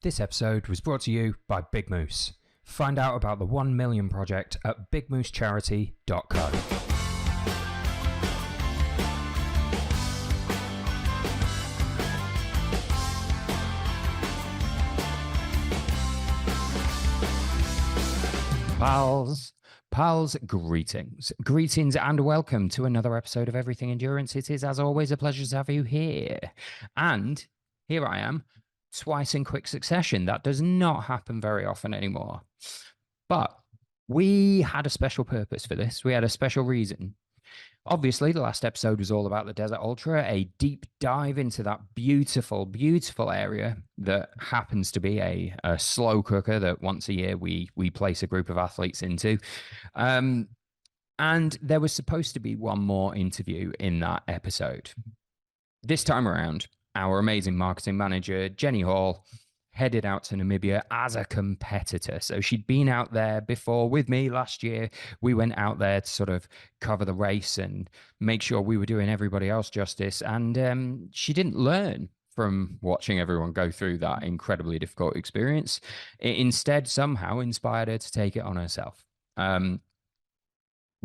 This episode was brought to you by Big Moose. Find out about the 1 Million Project at bigmoosecharity.co. Pals, greetings and welcome to another episode of Everything Endurance. It is, as always, a pleasure to have you here. And here I am, twice in quick succession. That does not happen very often anymore. But we had a special purpose for this. We had a special reason. Obviously, the last episode was all about the Desert Ultra, a deep dive into that beautiful, beautiful area that happens to be a slow cooker that once a year we place a group of athletes into. And there was supposed to be one more interview in that episode. This time around, our amazing marketing manager, Jenny Hall, headed out to Namibia as a competitor. So she'd been out there before with me last year. We went out there to sort of cover the race and make sure we were doing everybody else justice. And she didn't learn from watching everyone go through that incredibly difficult experience. It instead somehow inspired her to take it on herself.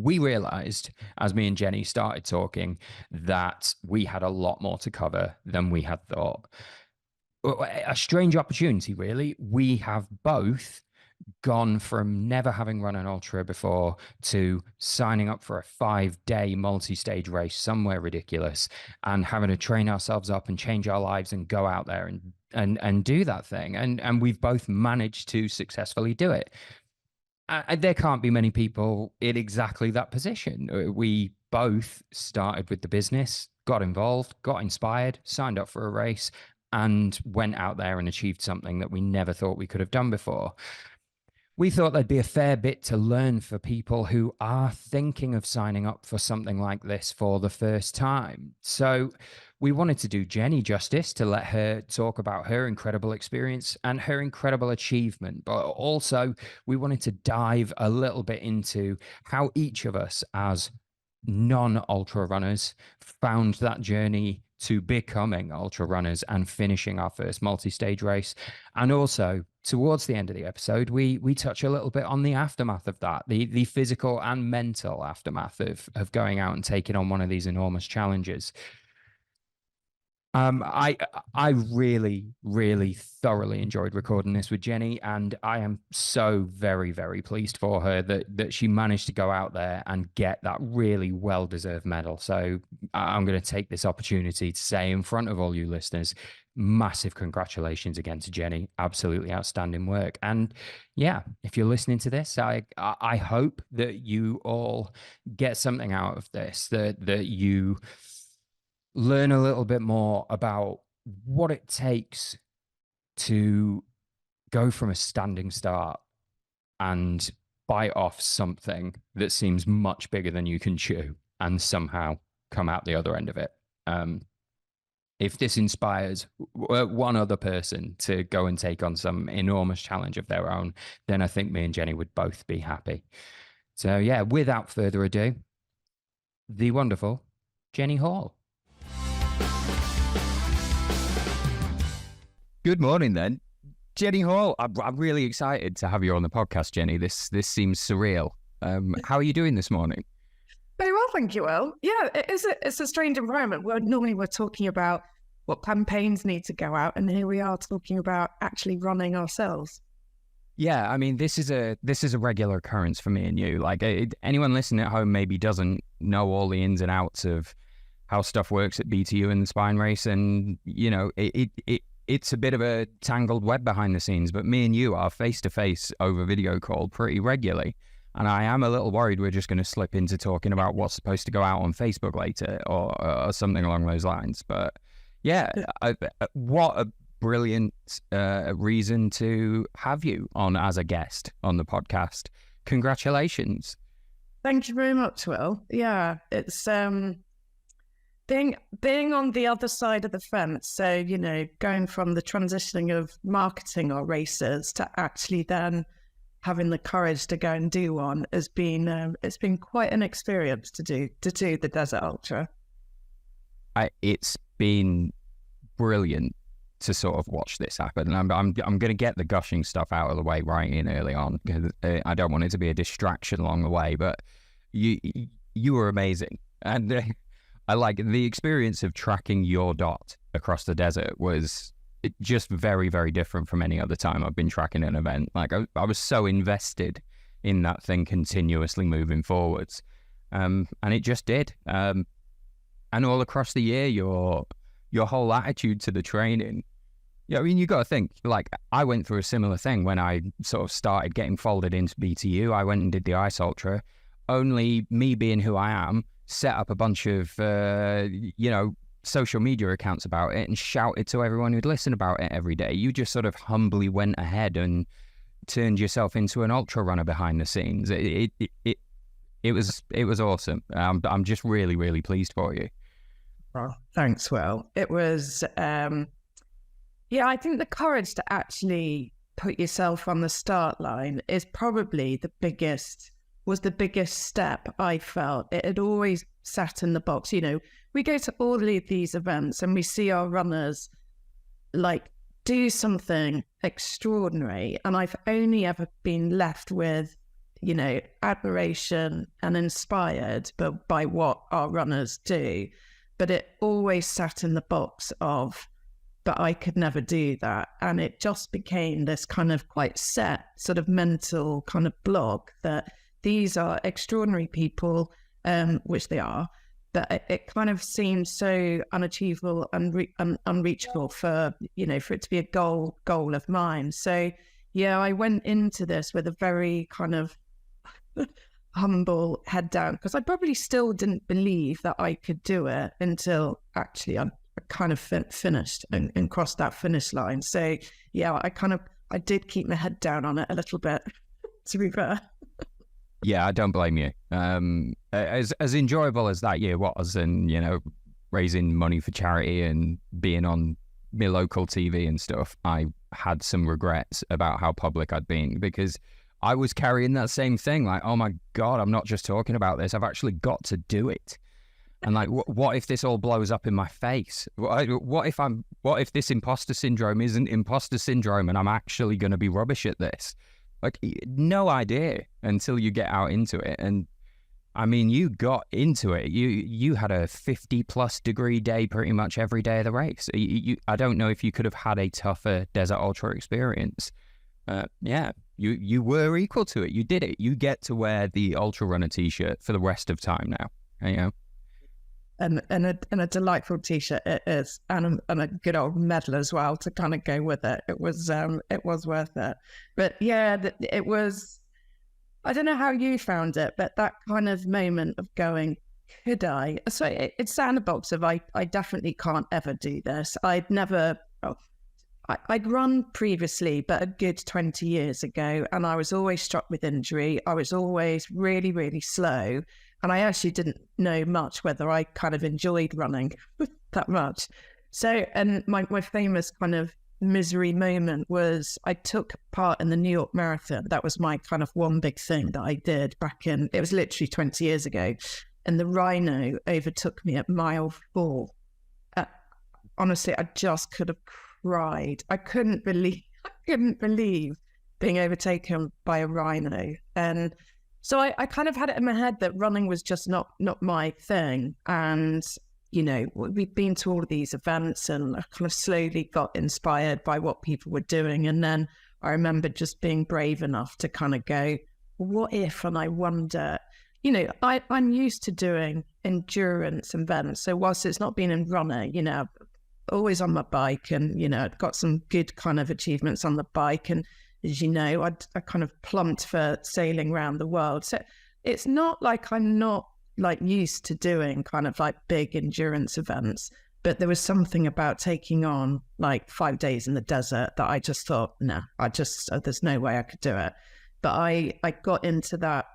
We realized, as me and Jenny started talking, that we had a lot more to cover than we had thought. A strange opportunity, really. We have both gone from never having run an ultra before to signing up for a 5-day multi-stage race somewhere ridiculous and having to train ourselves up and change our lives and go out there and do that thing. And we've both managed to successfully do it. There can't be many people in exactly that position. We both started with the business, got involved, got inspired, signed up for a race, and went out there and achieved something that we never thought we could have done before. We thought there'd be a fair bit to learn for people who are thinking of signing up for something like this for the first time. So we wanted to do Jenny justice to let her talk about her incredible experience and her incredible achievement. But also we wanted to dive a little bit into how each of us as non-ultra runners found that journey to becoming ultra runners and finishing our first multi-stage race. And also towards the end of the episode, we touch a little bit on the aftermath of that, the physical and mental aftermath of going out and taking on one of these enormous challenges. I really, really thoroughly enjoyed recording this with Jenny, and I am so very, very pleased for her that she managed to go out there and get that really well-deserved medal. So I'm going to take this opportunity to say in front of all you listeners, massive congratulations again to Jenny. Absolutely outstanding work. And yeah, if you're listening to this, I hope that you all get something out of this, that you learn a little bit more about what it takes to go from a standing start and bite off something that seems much bigger than you can chew and somehow come out the other end of it. If this inspires one other person to go and take on some enormous challenge of their own, then I think me and Jenny would both be happy. So yeah, without further ado, the wonderful Jenny Hall. Good morning, then. Jenny Hall, I'm really excited to have you on the podcast, Jenny. This seems surreal. How are you doing this morning? Very well, thank you, Will. Yeah, it's a strange environment. Normally we're talking about what campaigns need to go out, and here we are talking about actually running ourselves. Yeah, I mean, this is a regular occurrence for me and you. Like, anyone listening at home maybe doesn't know all the ins and outs of how stuff works at BTU in the spine race, and you know, it's a bit of a tangled web behind the scenes, but me and you are face-to-face over video call pretty regularly. And I am a little worried we're just going to slip into talking about what's supposed to go out on Facebook later or something along those lines. But yeah, what a brilliant reason to have you on as a guest on the podcast. Congratulations. Thank you very much, Will. Yeah, it's being on the other side of the fence, so, you know, going from the transitioning of marketing our races to actually then having the courage to go and do one has been it's been quite an experience to do the Desert Ultra. It's been brilliant to sort of watch this happen. And I'm going to get the gushing stuff out of the way right in early on, because I don't want it to be a distraction along the way. But you were amazing, and I like the experience of tracking your dot across the desert was just very, very different from any other time I've been tracking an event. Like I was so invested in that thing continuously moving forwards, and it just did. And all across the year, your whole attitude to the training. Yeah, I mean, you got to think, like, I went through a similar thing when I sort of started getting folded into BTU. I went and did the Ice Ultra. Only me being who I am, set up a bunch of, social media accounts about it and shouted to everyone who'd listen about it every day. You just sort of humbly went ahead and turned yourself into an ultra runner behind the scenes. It was awesome. I'm just really, really pleased for you. Well, thanks, Will. It was, I think the courage to actually put yourself on the start line is probably the biggest step I felt. It had always sat in the box. You know, we go to all of these events and we see our runners like do something extraordinary. And I've only ever been left with, you know, admiration and inspired by what our runners do. But it always sat in the box of, but I could never do that. And it just became this kind of quite set sort of mental kind of block that these are extraordinary people, which they are, but it kind of seems so unachievable and unreachable for it to be a goal of mine. So yeah, I went into this with a very kind of humble head down, because I probably still didn't believe that I could do it until actually I kind of finished and crossed that finish line. So yeah, I did keep my head down on it a little bit, to be fair. Yeah, I don't blame you. As enjoyable as that year was, and raising money for charity and being on my local TV and stuff, I had some regrets about how public I'd been, because I was carrying that same thing. Like, oh my God, I'm not just talking about this. I've actually got to do it. And like, what if this all blows up in my face? What if this imposter syndrome isn't imposter syndrome and I'm actually going to be rubbish at this? Like, no idea until you get out into it. And I mean, you got into it. You had a 50+ degree day pretty much every day of the race. I don't know if you could have had a tougher desert ultra experience. You were equal to it. You did it. You get to wear the ultra runner t-shirt for the rest of time now. And a delightful t-shirt it is, and a good old medal as well to kind of go with it. It was worth it. But yeah, it was. I don't know how you found it, but that kind of moment of going, could I? So it's sandbox of I definitely can't ever do this. I'd never. I'd run previously, but a good 20 years ago, and I was always struck with injury. I was always really, really slow. And I actually didn't know much whether I kind of enjoyed running that much. So, and my famous kind of misery moment was I took part in the New York Marathon. That was my kind of one big thing that I did it was literally 20 years ago. And the Rhino overtook me at mile 4. Honestly, I just could have cried. I couldn't believe being overtaken by a Rhino. And so I kind of had it in my head that running was just not my thing. And, we'd been to all of these events and I kind of slowly got inspired by what people were doing. And then I remember just being brave enough to kind of go, what if? And I wonder, I'm used to doing endurance events. So whilst it's not been in running, always on my bike and, I've got some good kind of achievements on the bike. And as you know, I kind of plumped for sailing around the world. So it's not like I'm not like used to doing kind of like big endurance events, but there was something about taking on like 5 days in the desert that I just thought, no, there's no way I could do it. But I got into that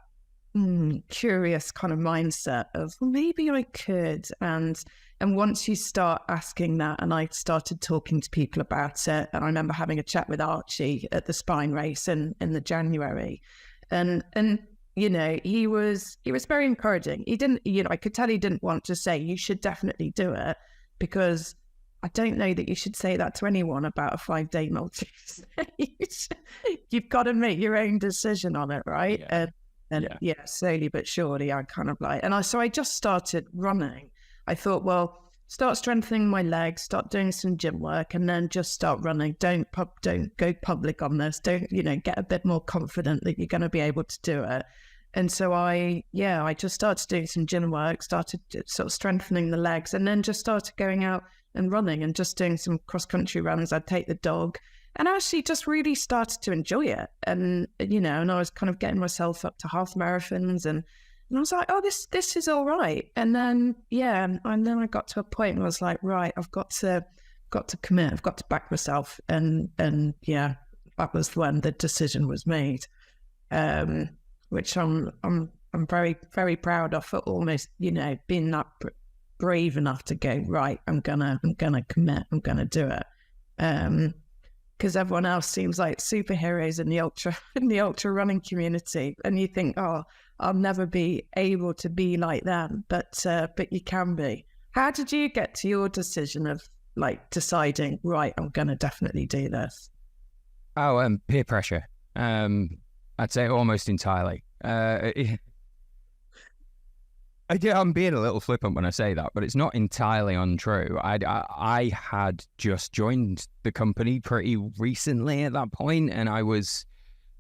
curious kind of mindset of, well, maybe I could. And once you start asking that, and I started talking to people about it, and I remember having a chat with Archie at the Spine race in the January, and he was very encouraging. He didn't, I could tell he didn't want to say you should definitely do it, because I don't know that you should say that to anyone about a 5-day multi. You've got to make your own decision on it, right? Yeah. And yeah, slowly but surely, I kind of like, so I just started running. I thought, well, start strengthening my legs, start doing some gym work, and then just start running. Don't go public on this. Don't, get a bit more confident that you're going to be able to do it. And so I just started doing some gym work, started sort of strengthening the legs, and then just started going out and running and just doing some cross-country runs. I'd take the dog and I actually just really started to enjoy it. And, and I was kind of getting myself up to half marathons and I was like, oh, this is all right. And then, and then I got to a point where I was like, right, I've got to commit. I've got to back myself. And yeah, that was when the decision was made. Which I'm very, very proud of, for almost, being that brave enough to go, right, I'm gonna commit, I'm gonna do it. Because everyone else seems like superheroes in the ultra running community, and you think, oh, I'll never be able to be like them, but you can be. How did you get to your decision of like deciding, right, I'm gonna definitely do this? Oh, peer pressure. I'd say almost entirely. I'm being a little flippant when I say that, but it's not entirely untrue. I had just joined the company pretty recently at that point, and I was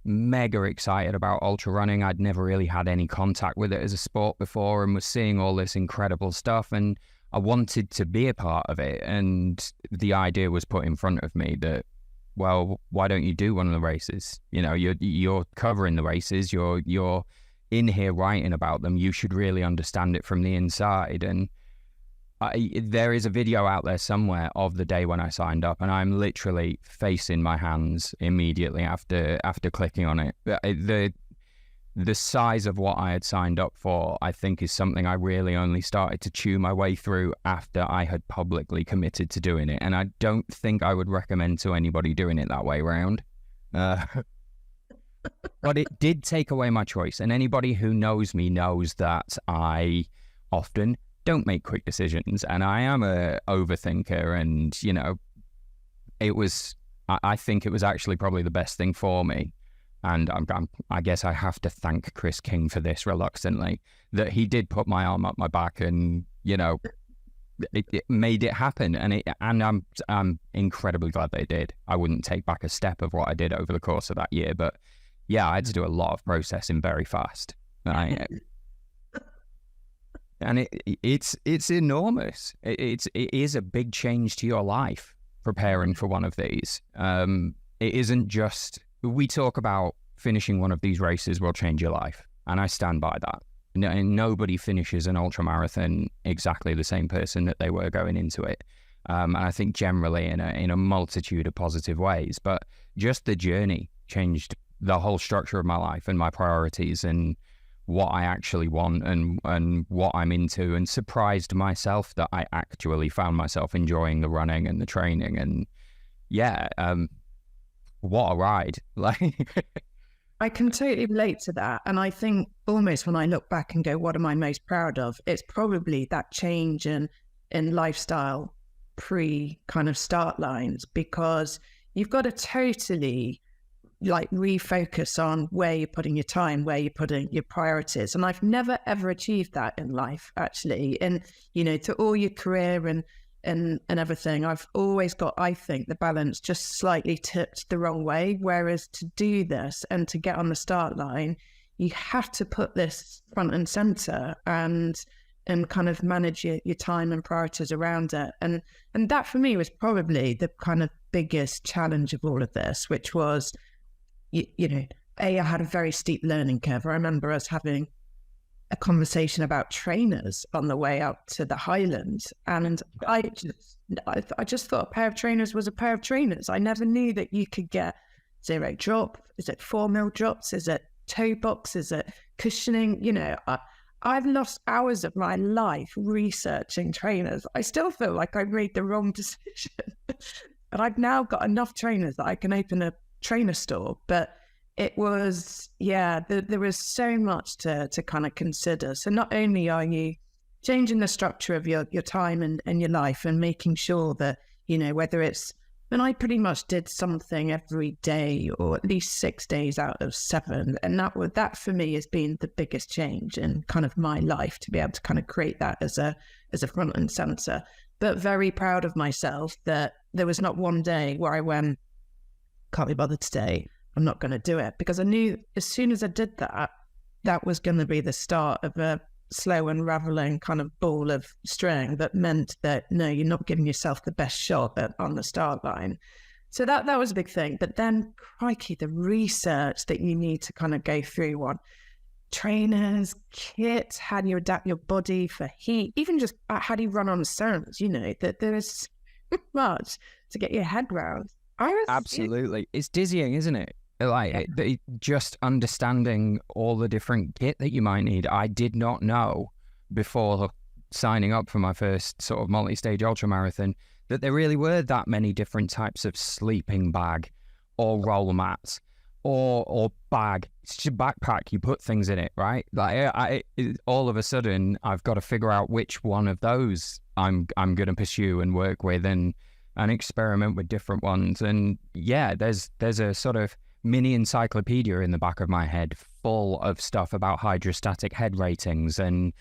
mega excited about ultra running. I'd never really had any contact with it as a sport before, and was seeing all this incredible stuff, and I wanted to be a part of it. And the idea was put in front of me that, well, why don't you do one of the races? You're covering the races. You're in here writing about them. You should really understand it from the inside. And there is a video out there somewhere of the day when I signed up, and I'm literally facing my hands immediately after clicking on it. The size of what I had signed up for, I think, is something I really only started to chew my way through after I had publicly committed to doing it. And I don't think I would recommend to anybody doing it that way around. But it did take away my choice. And anybody who knows me knows that I often don't make quick decisions. And I am a overthinker. And, I think it was actually probably the best thing for me. And I guess I have to thank Chris King for this reluctantly, that he did put my arm up my back and, it made it happen. And I'm incredibly glad they did. I wouldn't take back a step of what I did over the course of that year. But yeah, I had to do a lot of processing very fast. And it's enormous. It is a big change to your life preparing for one of these. It isn't just... We talk about finishing one of these races will change your life, and I stand by that. Nobody finishes an ultramarathon exactly the same person that they were going into it. And I think generally in a multitude of positive ways, but just the journey changed the whole structure of my life and my priorities and what I actually want and what I'm into, and surprised myself that I actually found myself enjoying the running and the training. And yeah, what a ride. I can totally relate to that. And I think almost when I look back and go, what am I most proud of? It's probably that change in lifestyle pre kind of start lines, because you've got to totally refocus on where you're putting your time, where you're putting your priorities. And I've never, ever achieved that in life, actually. And, to all your career and everything, I've always got, I think, the balance just slightly tipped the wrong way. Whereas to do this and to get on the start line, you have to put this front and center and kind of manage your time and priorities around it. And that for me was probably the kind of biggest challenge of all of this, which was, I had a very steep learning curve. I remember us having a conversation about trainers on the way up to the Highlands, and I just thought a pair of trainers was a pair of trainers. I never knew that you could get 0 drop. Is it 4 mil drops? Is it toe box? Is it cushioning? I've lost hours of my life researching trainers. I still feel like I made the wrong decision, but I've now got enough trainers that I can open a trainer store. But it was, there was so much to kind of consider. So not only are you changing the structure of your time and your life and making sure that whether it's, and I pretty much did something every day, or at least 6 days out of 7. And that for me has been the biggest change in kind of my life, to be able to kind of create that as a front and center. But very proud of myself that there was not one day where I went, can't be bothered today, I'm not going to do it. Because I knew as soon as I did that, that was going to be the start of a slow unraveling kind of ball of string that meant that, no, you're not giving yourself the best shot on the start line. So that was a big thing. But then, crikey, the research that you need to kind of go through on trainers, kit, how do you adapt your body for heat, even just how do you run on stones, that there is so much to get your head around. Absolutely. It's dizzying, isn't it? Like, just understanding all the different kit that you might need. I did not know before signing up for my first sort of multi-stage ultramarathon that there really were that many different types of sleeping bag or roll mats or bag. It's just a backpack. You put things in it, right? Like, all of a sudden, I've got to figure out which one of those I'm going to pursue and work with and experiment with different ones. And yeah, there's a sort of mini encyclopedia in the back of my head full of stuff about hydrostatic head ratings and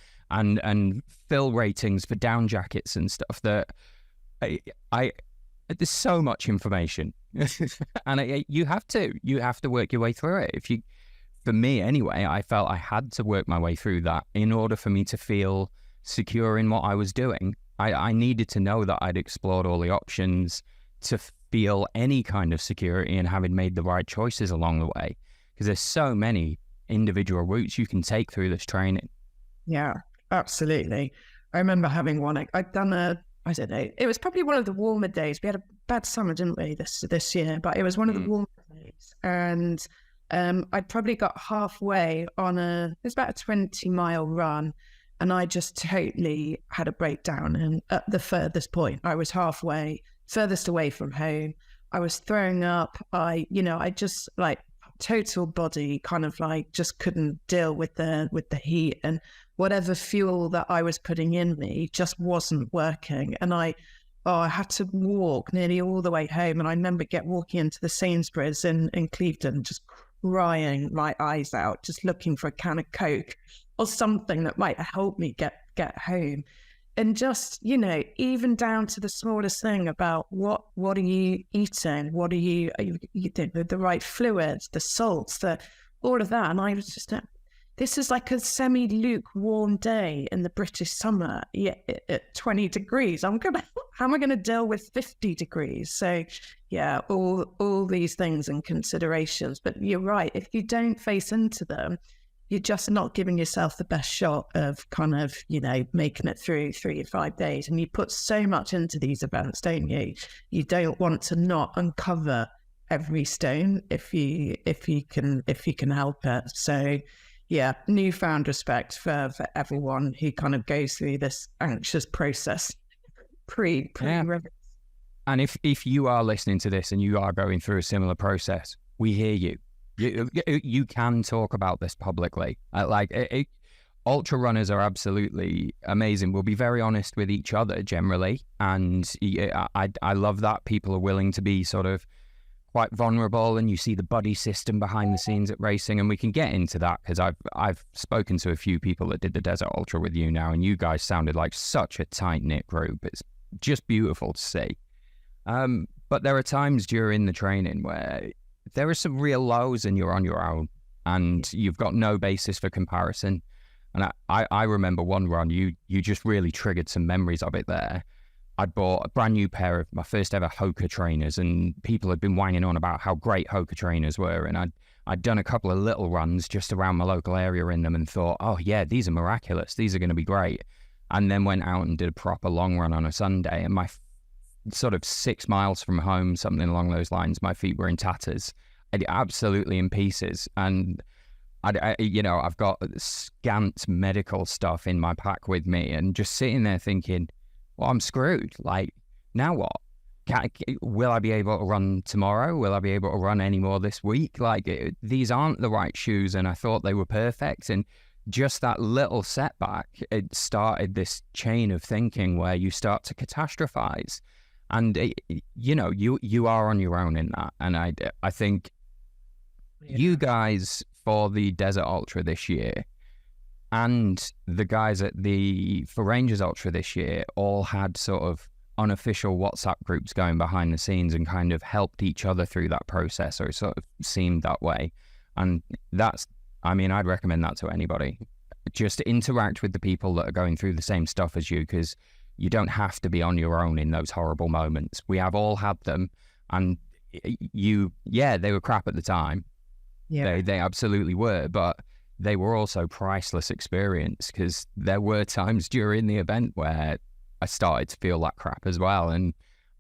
fill ratings for down jackets and stuff that I there's so much information and you have to work your way through it. For me anyway, I felt I had to work my way through that in order for me to feel secure in what I was doing. I needed to know that I'd explored all the options to feel any kind of security and having made the right choices along the way, because there's so many individual routes you can take through this training. Yeah, absolutely. I remember having one. I'd done I don't know, it was probably one of the warmer days. We had a bad summer, didn't we, this year? But it was one of the warmer days, and I'd probably got halfway on it was about a 20-mile run, and I just totally had a breakdown. And at the furthest point, I was halfway, furthest away from home. I was throwing up. I just like total body kind of like just couldn't deal with the heat, and whatever fuel that I was putting in me just wasn't working. And I had to walk nearly all the way home. And I remember walking into the Sainsbury's in Clevedon, just crying my eyes out, just looking for a can of Coke or something that might help me get home. And just, even down to the smallest thing about what are you eating? What are you the right fluids, the salts, all of that. And I was just, this is like a semi-lukewarm day in the British summer at 20 degrees. How am I going to deal with 50 degrees? So yeah, all these things and considerations. But you're right, if you don't face into them, you're just not giving yourself the best shot of kind of, making it through 3 to 5 days. And you put so much into these events, don't you? You don't want to not uncover every stone if you can help it. So yeah, newfound respect for everyone who kind of goes through this anxious process pre race. And if you are listening to this and you are going through a similar process, we hear you. You can talk about this publicly. Ultra runners are absolutely amazing. We'll be very honest with each other generally, and I love that people are willing to be sort of quite vulnerable, and you see the buddy system behind the scenes at racing, and we can get into that because I've spoken to a few people that did the Desert Ultra with you now, and you guys sounded like such a tight-knit group. It's just beautiful to see. But there are times during the training where there are some real lows and you're on your own and you've got no basis for comparison. And I remember one run, you just really triggered some memories of it there. I'd bought a brand new pair of my first ever Hoka trainers, and people had been wanging on about how great Hoka trainers were. And I'd done a couple of little runs just around my local area in them and thought, oh yeah, these are miraculous. These are going to be great. And then went out and did a proper long run on a Sunday, and my sort of 6 miles from home, something along those lines, my feet were in tatters, absolutely in pieces. And I've got scant medical stuff in my pack with me, and just sitting there thinking, well, I'm screwed. Like, now what? Will I be able to run tomorrow? Will I be able to run any more this week? Like, these aren't the right shoes, and I thought they were perfect. And just that little setback, it started this chain of thinking where you start to catastrophize. And you are on your own in that. And I think you guys for the Desert Ultra this year and the guys for Rangers Ultra this year all had sort of unofficial WhatsApp groups going behind the scenes and kind of helped each other through that process, or it sort of seemed that way. And I'd recommend that to anybody. Just interact with the people that are going through the same stuff as you, because you don't have to be on your own in those horrible moments. We have all had them, and they were crap at the time. Yeah, they absolutely were, but they were also priceless experience, because there were times during the event where I started to feel that crap as well, and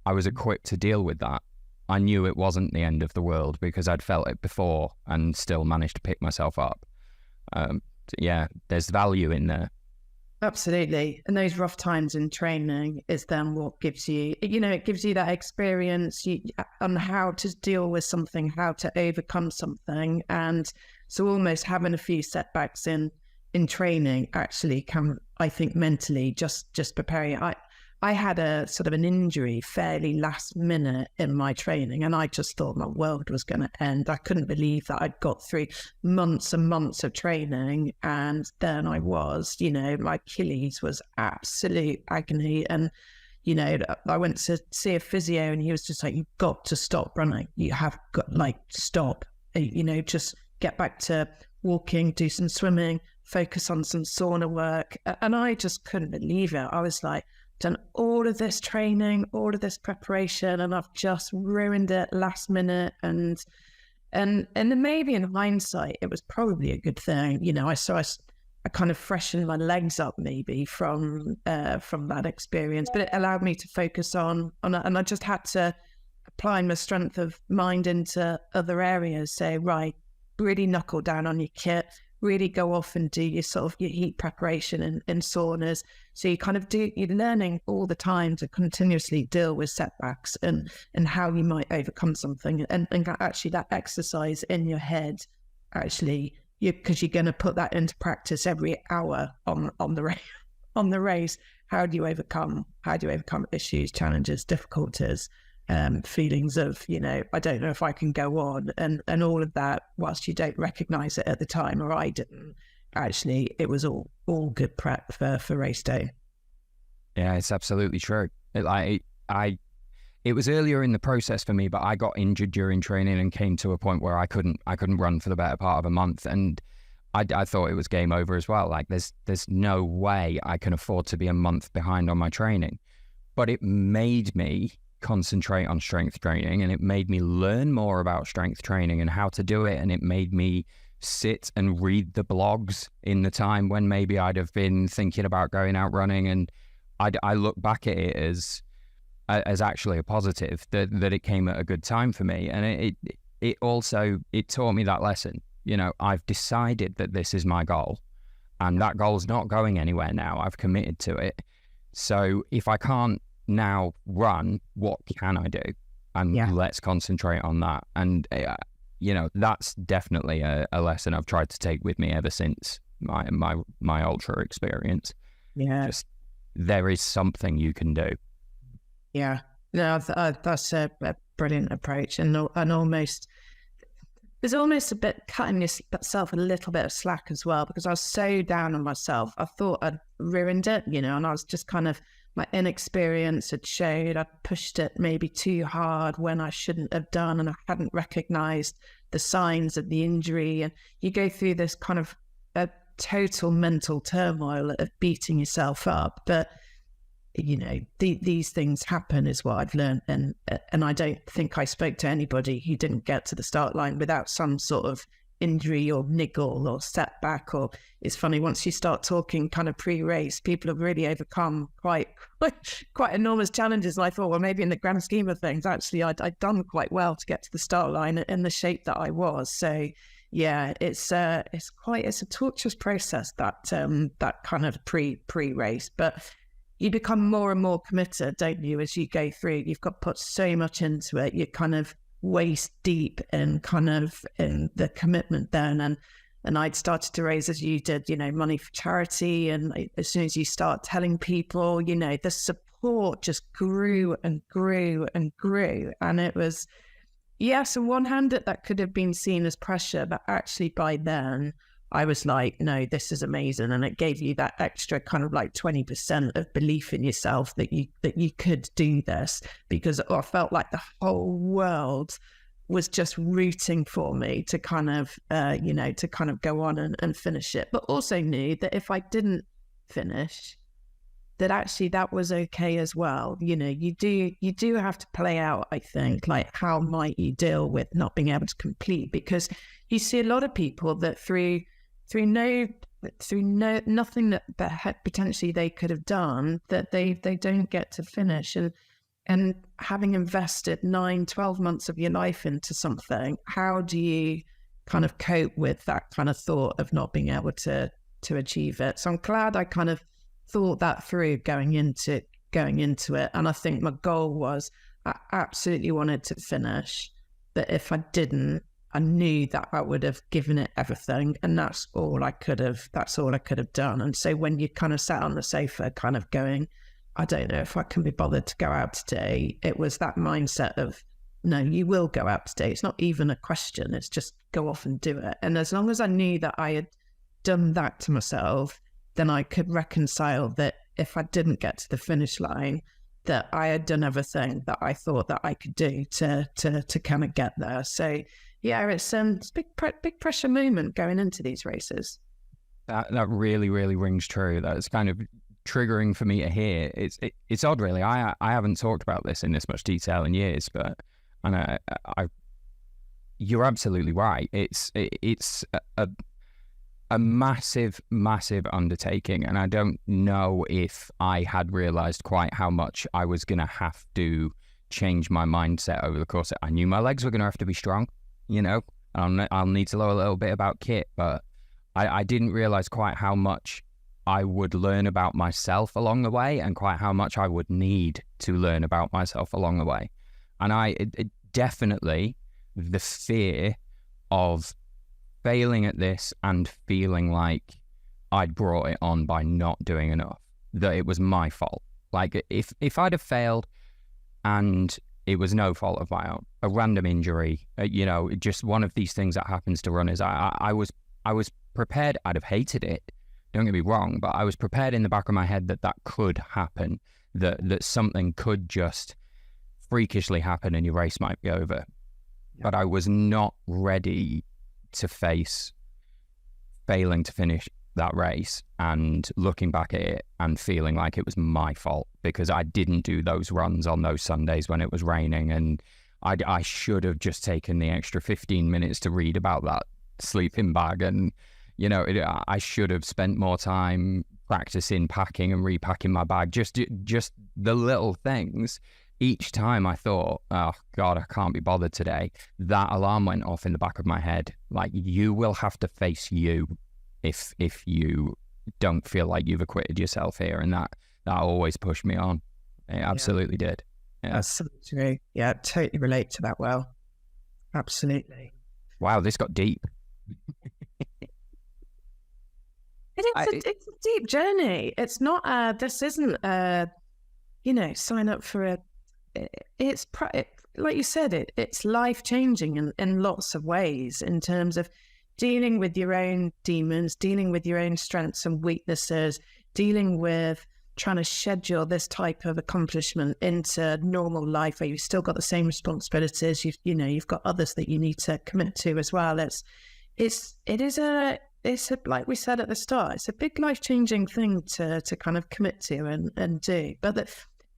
I was equipped to deal with that. I knew it wasn't the end of the world because I'd felt it before and still managed to pick myself up. There's value in there. Absolutely. And those rough times in training is then what gives you, it gives you that experience on how to deal with something, how to overcome something. And so almost having a few setbacks in training actually can, I think, mentally just prepare you. I had a sort of an injury fairly last minute in my training, and I just thought my world was going to end. I couldn't believe that I'd got through months and months of training, and then my Achilles was absolute agony. And, I went to see a physio, and he was just like, you've got to stop running. You have got, stop, just get back to walking, do some swimming, focus on some sauna work. And I just couldn't believe it. I was like, done all of this training, all of this preparation, and I've just ruined it last minute. And then maybe in hindsight, it was probably a good thing. I kind of freshened my legs up maybe from that experience, but it allowed me to focus on and I just had to apply my strength of mind into other areas. Say, right, really knuckle down on your kit, really go off and do your sort of your heat preparation in saunas. So you're learning all the time to continuously deal with setbacks and how you might overcome something. And actually that exercise in your head, actually, because you're going to put that into practice every hour on the race. How do you overcome issues, challenges, difficulties, feelings of, I don't know if I can go on, and all of that, whilst you don't recognize it at the time, or I didn't, actually, it was all good prep for race day. Yeah, it's absolutely true. It was earlier in the process for me, but I got injured during training and came to a point where I couldn't run for the better part of a month, and I thought it was game over as well. Like there's no way I can afford to be a month behind on my training. But it made me concentrate on strength training, and it made me learn more about strength training and how to do it, and it made me sit and read the blogs in the time when maybe I'd have been thinking about going out running, and I look back at it as actually a positive that it came at a good time for me. And it also taught me that lesson. I've decided that this is my goal, and that goal's not going anywhere now. I've committed to it. So if I can't now run, what can I do? And let's concentrate on that. And that's definitely a lesson I've tried to take with me ever since my ultra experience. Just there is something you can do. Yeah, no, that's a brilliant approach, and almost there's almost a bit cutting yourself a little bit of slack as well, because I was so down on myself. I thought I'd ruined it, and I was just kind of, my inexperience had showed. I'd pushed it maybe too hard when I shouldn't have done, and I hadn't recognized the signs of the injury. And you go through this kind of a total mental turmoil of beating yourself up. But these things happen, is what I've learned, and I don't think I spoke to anybody who didn't get to the start line without some sort of injury or niggle or setback. Or it's funny, once you start talking kind of pre-race, people have really overcome quite enormous challenges, and I thought, well, maybe in the grand scheme of things, actually I'd done quite well to get to the start line in the shape that I was. So yeah, it's a torturous process, that kind of pre-race, but you become more and more committed, don't you, as you go through. You've got to put so much into it. You're kind of waist deep in the commitment then. And I'd started to raise, as you did, money for charity. And as soon as you start telling people, the support just grew and grew and grew. And it was, yes, on one hand, that could have been seen as pressure, but actually by then I was like, no, this is amazing. And it gave you that extra kind of like 20% of belief in yourself that you could do this, because I felt like the whole world was just rooting for me to kind of, to kind of go on and finish it. But also knew that if I didn't finish, that actually that was okay as well. You do have to play out, I think, like how might you deal with not being able to complete, because you see a lot of people that through nothing that potentially they could have done, that they don't get to finish. And having invested 9-12 months of your life into something, how do you kind of cope with that kind of thought of not being able to achieve it? So I'm glad I kind of thought that through going into it. And I think my goal was, I absolutely wanted to finish, but if I didn't, I knew that I would have given it everything, and that's all I could have done. And so when you kind of sat on the sofa kind of going, I don't know if I can be bothered to go out today, it was that mindset of, no, you will go out today. It's not even a question. It's just go off and do it. And as long as I knew that I had done that to myself, then I could reconcile that if I didn't get to the finish line, that I had done everything that I thought that I could do to kind of get there. So yeah, it's a big pressure moment going into these races. That really, really rings true. That's kind of triggering for me to hear. It's odd, really. I haven't talked about this in this much detail in years, but you're absolutely right. It's a massive undertaking, and I don't know if I had realized quite how much I was going to have to change my mindset over the course. I knew my legs were going to have to be strong, I'll need to learn a little bit about kit, but I didn't realize quite how much I would learn about myself along the way, and quite how much I would need to learn about myself along the way. And it definitely, the fear of failing at this and feeling like I'd brought it on by not doing enough, that it was my fault. Like if I'd have failed and it was no fault of my own, a random injury, just one of these things that happens to runners, I was prepared. I'd have hated it, don't get me wrong, but I was prepared in the back of my head that could happen, that something could just freakishly happen and your race might be over. Yeah. But I was not ready to face failing to finish that race and looking back at it and feeling like it was my fault because I didn't do those runs on those Sundays when it was raining, and I should have just taken the extra 15 minutes to read about that sleeping bag, and I should have spent more time practicing packing and repacking my bag, just the little things. Each time I thought, oh God, I can't be bothered today, that alarm went off in the back of my head. Like, you will have to face you if you don't feel like you've acquitted yourself here. And that always pushed me on. It absolutely did. Yeah. That's so true. Yeah, I totally relate to that well. Absolutely. Wow, this got deep. It's a deep journey. It's not, this isn't, sign up for a, it's like you said, it's life changing in lots of ways, in terms of dealing with your own demons, dealing with your own strengths and weaknesses, dealing with trying to schedule this type of accomplishment into normal life where you've still got the same responsibilities. You've got others that you need to commit to as well. It's like we said at the start, it's a big life changing thing to kind of commit to and do. But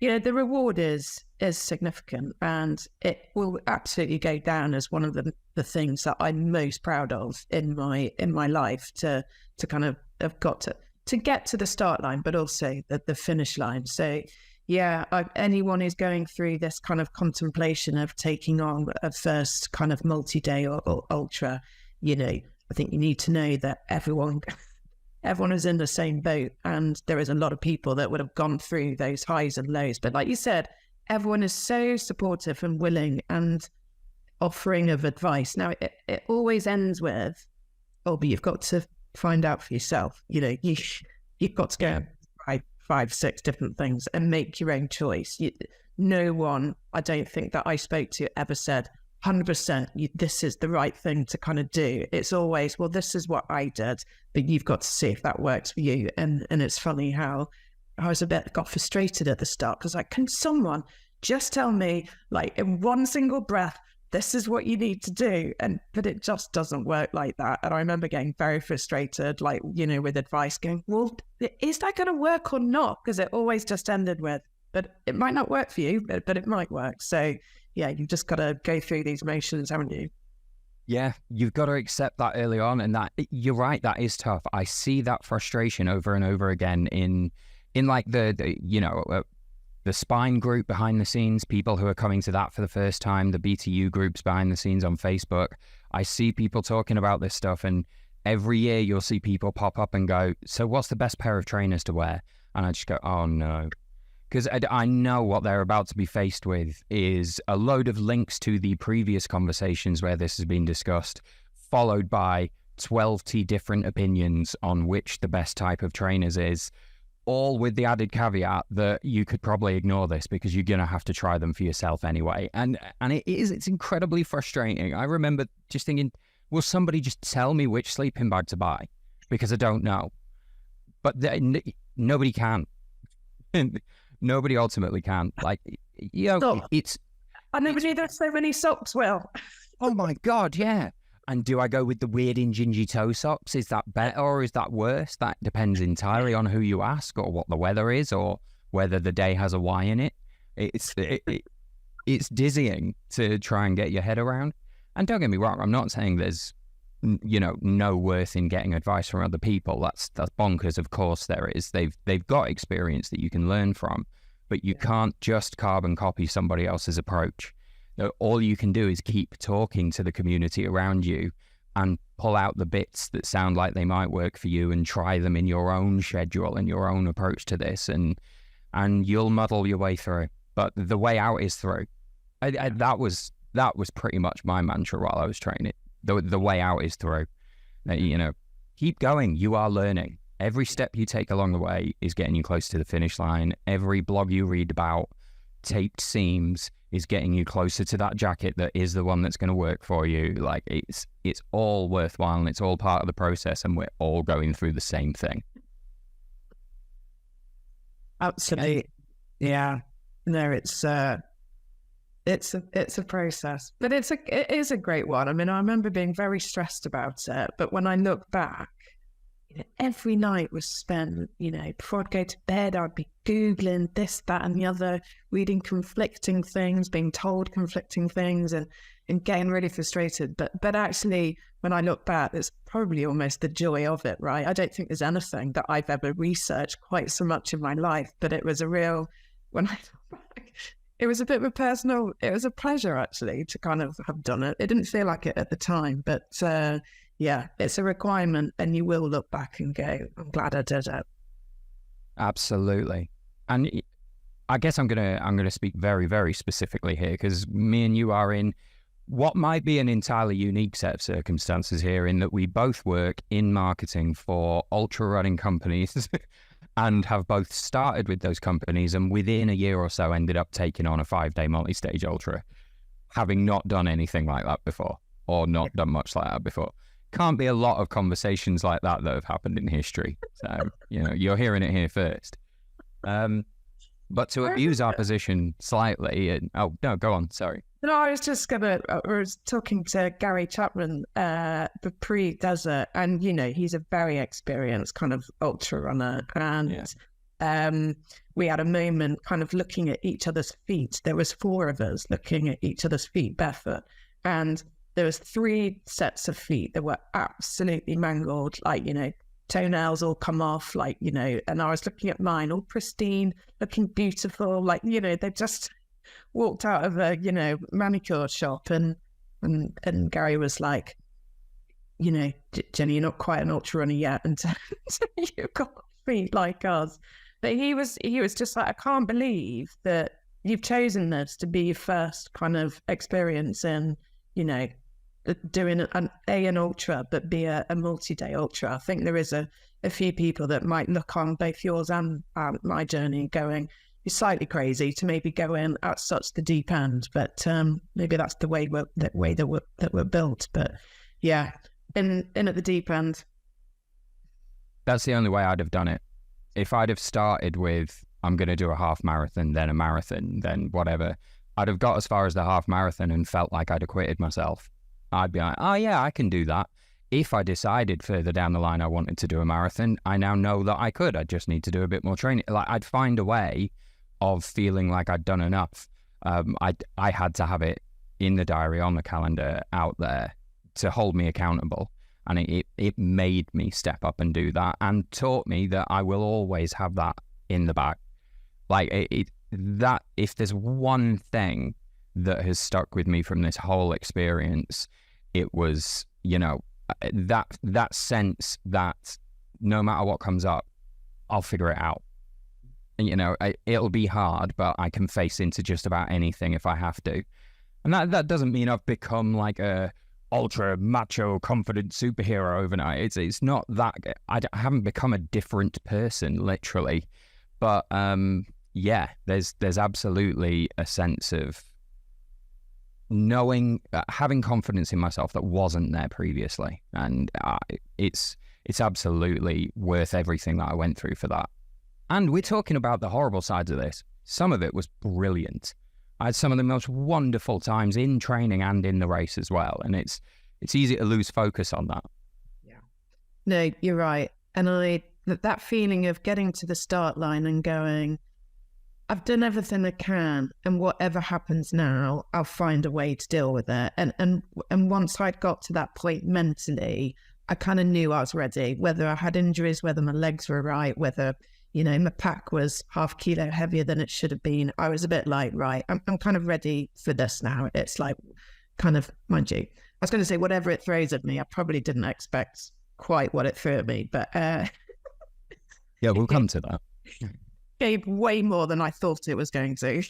the reward is significant, and it will absolutely go down as one of the things that I'm most proud of in my life, to kind of have got to get to the start line, but also the finish line. So yeah, anyone who's going through this kind of contemplation of taking on a first kind of multi-day or ultra, I think you need to know that everyone is in the same boat, and there is a lot of people that would have gone through those highs and lows. But like you said, everyone is so supportive and willing and offering of advice. Now, it always ends with, oh, but you've got to find out for yourself. You've got to go and 5, 6 different things and make your own choice. No one, I don't think that I spoke to ever said 100% this is the right thing to kind of do. It's always, well, this is what I did, but you've got to see if that works for you. And it's funny how I was got frustrated at the start because like, can someone just tell me like in one single breath, this is what you need to do? But it just doesn't work like that. And I remember getting very frustrated, like, with advice going, well, is that going to work or not? Because it always just ended with, but it might not work for you, but it might work. So yeah, you've just got to go through these motions, haven't you? Yeah, you've got to accept that early on. And that, you're right, that is tough. I see that frustration over and over again in like the spine group behind the scenes, people who are coming to that for the first time, the BTU groups behind the scenes on Facebook. I see people talking about this stuff, and every year you'll see people pop up and go, so what's the best pair of trainers to wear? And I just go, oh no. Because I know what they're about to be faced with is a load of links to the previous conversations where this has been discussed, followed by 12 different opinions on which the best type of trainers is, all with the added caveat that you could probably ignore this because you're going to have to try them for yourself anyway. And it's incredibly frustrating. I remember just thinking, will somebody just tell me which sleeping bag to buy? Because I don't know. But nobody can. Nobody ultimately can. Like, it's... I never knew there's so many socks, Will. Oh my God, yeah. And do I go with the weird ingingy toe socks? Is that better or is that worse? That depends entirely on who you ask or what the weather is or whether the day has a Y in it. It's dizzying to try and get your head around. And don't get me wrong, I'm not saying there's no worth in getting advice from other people. That's bonkers. Of course there is. They've got experience that you can learn from, but you can't just carbon copy somebody else's approach. All you can do is keep talking to the community around you and pull out the bits that sound like they might work for you and try them in your own schedule and your own approach to this, and you'll muddle your way through. But the way out is through. That was pretty much my mantra while I was training. The way out is through. Keep going. You are learning. Every step you take along the way is getting you close to the finish line. Every blog you read about taped seams is getting you closer to that jacket that is the one that's going to work for you. Like, it's all worthwhile and it's all part of the process, and we're all going through the same thing. Absolutely. Yeah. No, it's a process, but it is a great one. I mean, I remember being very stressed about it, but when I look back, every night was spent, before I'd go to bed, I'd be Googling this, that, and the other, reading conflicting things, being told conflicting things, and getting really frustrated. But actually, when I look back, it's probably almost the joy of it, right? I don't think there's anything that I've ever researched quite so much in my life, but it was when I look back, it was a bit of it was a pleasure actually to kind of have done it. It didn't feel like it at the time, but yeah, it's a requirement, and you will look back and go, I'm glad I did it. Absolutely. And I guess I'm gonna speak very, very specifically here, because me and you are in what might be an entirely unique set of circumstances here, in that we both work in marketing for ultra running companies and have both started with those companies and within a year or so ended up taking on a 5-day multi-stage ultra, having not done anything like that before or not done much like that before. Can't be a lot of conversations like that have happened in history. So, you're hearing it here first. But to abuse our position slightly, oh, no, go on, sorry. No, I was talking to Gary Chapman, the pre-desert, and, he's a very experienced kind of ultra runner. And we had a moment kind of looking at each other's feet. There was 4 of us looking at each other's feet barefoot. And there was 3 sets of feet that were absolutely mangled, like, toenails all come off, like, and I was looking at mine, all pristine, looking beautiful, like, they just walked out of a, manicure shop, and Gary was like, Jenny, you're not quite an ultra runner yet until you've got feet like us. But he was just like, I can't believe that you've chosen this to be your first kind of experience in, doing an ultra, but be a multi-day ultra. I think there is a few people that might look on both yours and my journey going, you're slightly crazy to maybe go in at such the deep end, but maybe that's the way that we're built. But yeah, in at the deep end. That's the only way I'd have done it. If I'd have started with, I'm going to do a half marathon, then a marathon, then whatever, I'd have got as far as the half marathon and felt like I'd acquitted myself. I'd be like, oh yeah, I can do that. If I decided further down the line I wanted to do a marathon, I now know that I could. I just need to do a bit more training. Like, I'd find a way of feeling like I'd done enough. I had to have it in the diary, on the calendar, out there to hold me accountable. And it made me step up and do that, and taught me that I will always have that in the bag. Like, that if there's one thing that has stuck with me from this whole experience, it was, you know, that sense that no matter what comes up, I'll figure it out. You know, it'll be hard, but I can face into just about anything if I have to. And that doesn't mean I've become like a ultra macho confident superhero overnight. It's not that. I haven't become a different person, literally. But yeah, there's absolutely a sense of knowing, having confidence in myself that wasn't there previously, and it's absolutely worth everything that I went through for that. And we're talking about the horrible sides of this. Some of it was brilliant. I had some of the most wonderful times in training and in the race as well, and it's easy to lose focus on that. Yeah, no, you're right. And that feeling of getting to the start line and going, I've done everything I can, and whatever happens now, I'll find a way to deal with it. And once I'd got to that point mentally, I kind of knew I was ready, whether I had injuries, whether my legs were right, whether, you know, my pack was half kilo heavier than it should have been. I was a bit like, right, I'm kind of ready for this now. It's like, kind of, mind you, I was going to say whatever it throws at me, I probably didn't expect quite what it threw at me, but yeah, we'll come to that. Gave way more than I thought it was going to.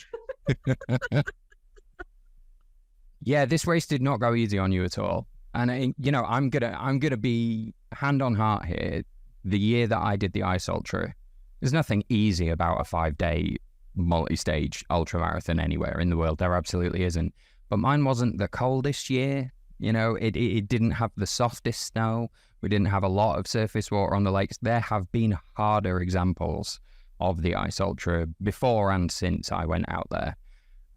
Yeah, this race did not go easy on you at all. And you know, I'm gonna be hand on heart here. The year that I did the Ice Ultra, there's nothing easy about a 5-day multi-stage ultra marathon anywhere in the world. There absolutely isn't. But mine wasn't the coldest year. You know, it didn't have the softest snow. We didn't have a lot of surface water on the lakes. There have been harder examples of the Ice Ultra before and since I went out there.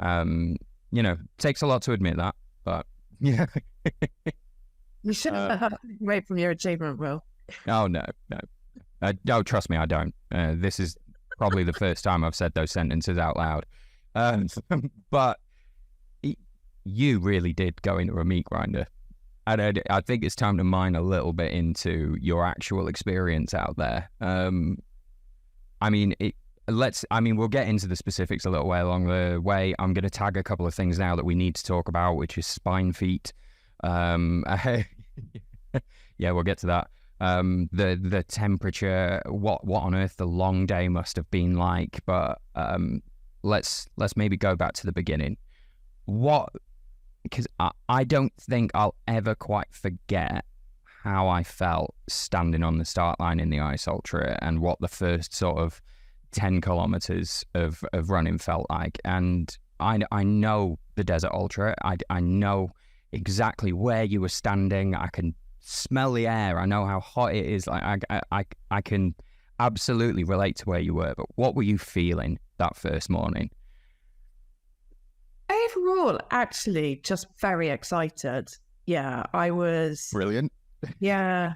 You know, takes a lot to admit that, but yeah. You should have away from your achievement, Will. Oh, no. No, trust me, I don't. This is probably the first time I've said those sentences out loud. But you really did go into a meat grinder. And I think it's time to mine a little bit into your actual experience out there. I mean, we'll get into the specifics a little way along the way. I'm going to tag a couple of things now that we need to talk about, which is spine feet. Yeah, we'll get to that. The temperature, what on earth the long day must have been like. But let's maybe go back to the beginning. Because I don't think I'll ever quite forget how I felt standing on the start line in the Ice Ultra and what the first sort of 10 kilometers of running felt like. And I know the Desert Ultra. I know exactly where you were standing. I can smell the air. I know how hot it is. Like I can absolutely relate to where you were. But what were you feeling that first morning? Overall, actually, just very excited. Yeah, I was... Brilliant. Yeah.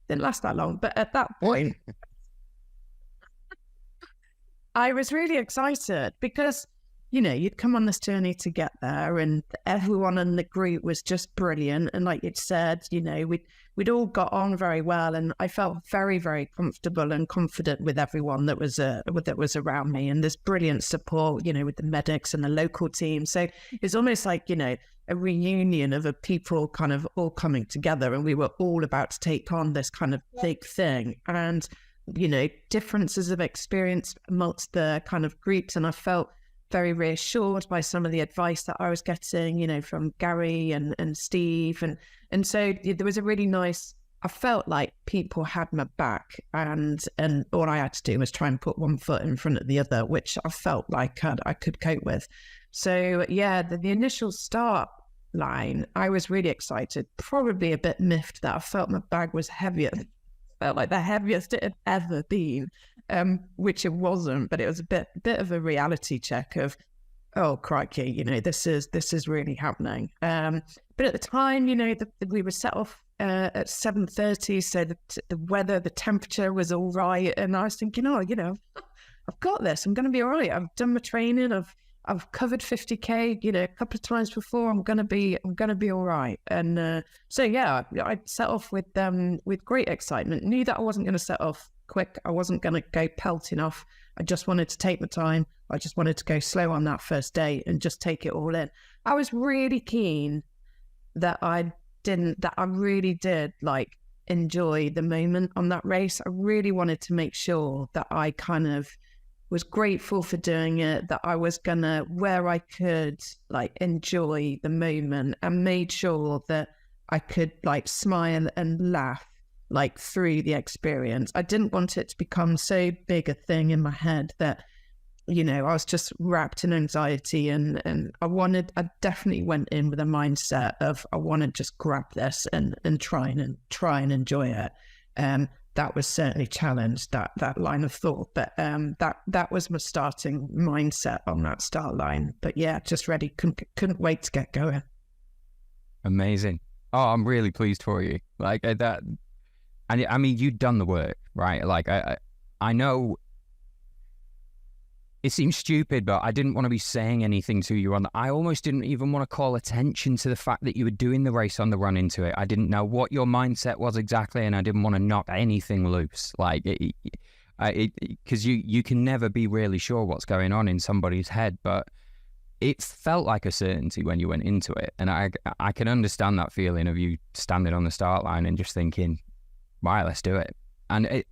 Didn't last that long, but at that point, I was really excited because, you know, you'd come on this journey to get there and everyone in the group was just brilliant. And like you'd said, you know, we'd all got on very well, and I felt very, very comfortable and confident with everyone that was around me, and this brilliant support, you know, with the medics and the local team. So it's almost like, you know, a reunion of a people kind of all coming together, and we were all about to take on this kind of big thing. And, you know, differences of experience amongst the kind of groups, and I felt very reassured by some of the advice that I was getting, you know, from Gary and Steve. And so there was a really nice, I felt like people had my back, and all I had to do was try and put one foot in front of the other, which I felt like I could cope with. So yeah, the initial start line, I was really excited, probably a bit miffed that I felt my bag was heavier. Felt like the heaviest it had ever been, which it wasn't, but it was a bit of a reality check of, oh crikey, you know, this is really happening. But at the time, you know, we were set off at 7:30, so the weather, the temperature was all right, and I was thinking, oh, you know, I've got this. I'm going to be all right. I've done my training. I've covered 50K, you know, a couple of times before. I'm going to be all right. And so yeah, I set off with great excitement. Knew that I wasn't going to set off quick. I wasn't going to go pelting off. I just wanted to take my time. I just wanted to go slow on that first day and just take it all in. I was really keen that I really did like enjoy the moment on that race. I really wanted to make sure that I kind of was grateful for doing it, that I was gonna, where I could like enjoy the moment, and made sure that I could like smile and laugh like through the experience. I didn't want it to become so big a thing in my head that, you know, I was just wrapped in anxiety, and I definitely went in with a mindset of I want to just grab this and try and enjoy it. That was certainly challenged, that line of thought, but that was my starting mindset on that start line. But yeah, just ready, couldn't wait to get going. Amazing. Oh, I'm really pleased for you. Like that, and I mean, you've done the work, right? Like I know it seems stupid, but I didn't want to be saying anything to you on that. I almost didn't even want to call attention to the fact that you were doing the race on the run into it. I didn't know what your mindset was exactly, and I didn't want to knock anything loose. Like, because you can never be really sure what's going on in somebody's head, but it felt like a certainty when you went into it. And I can understand that feeling of you standing on the start line and just thinking, right, let's do it. And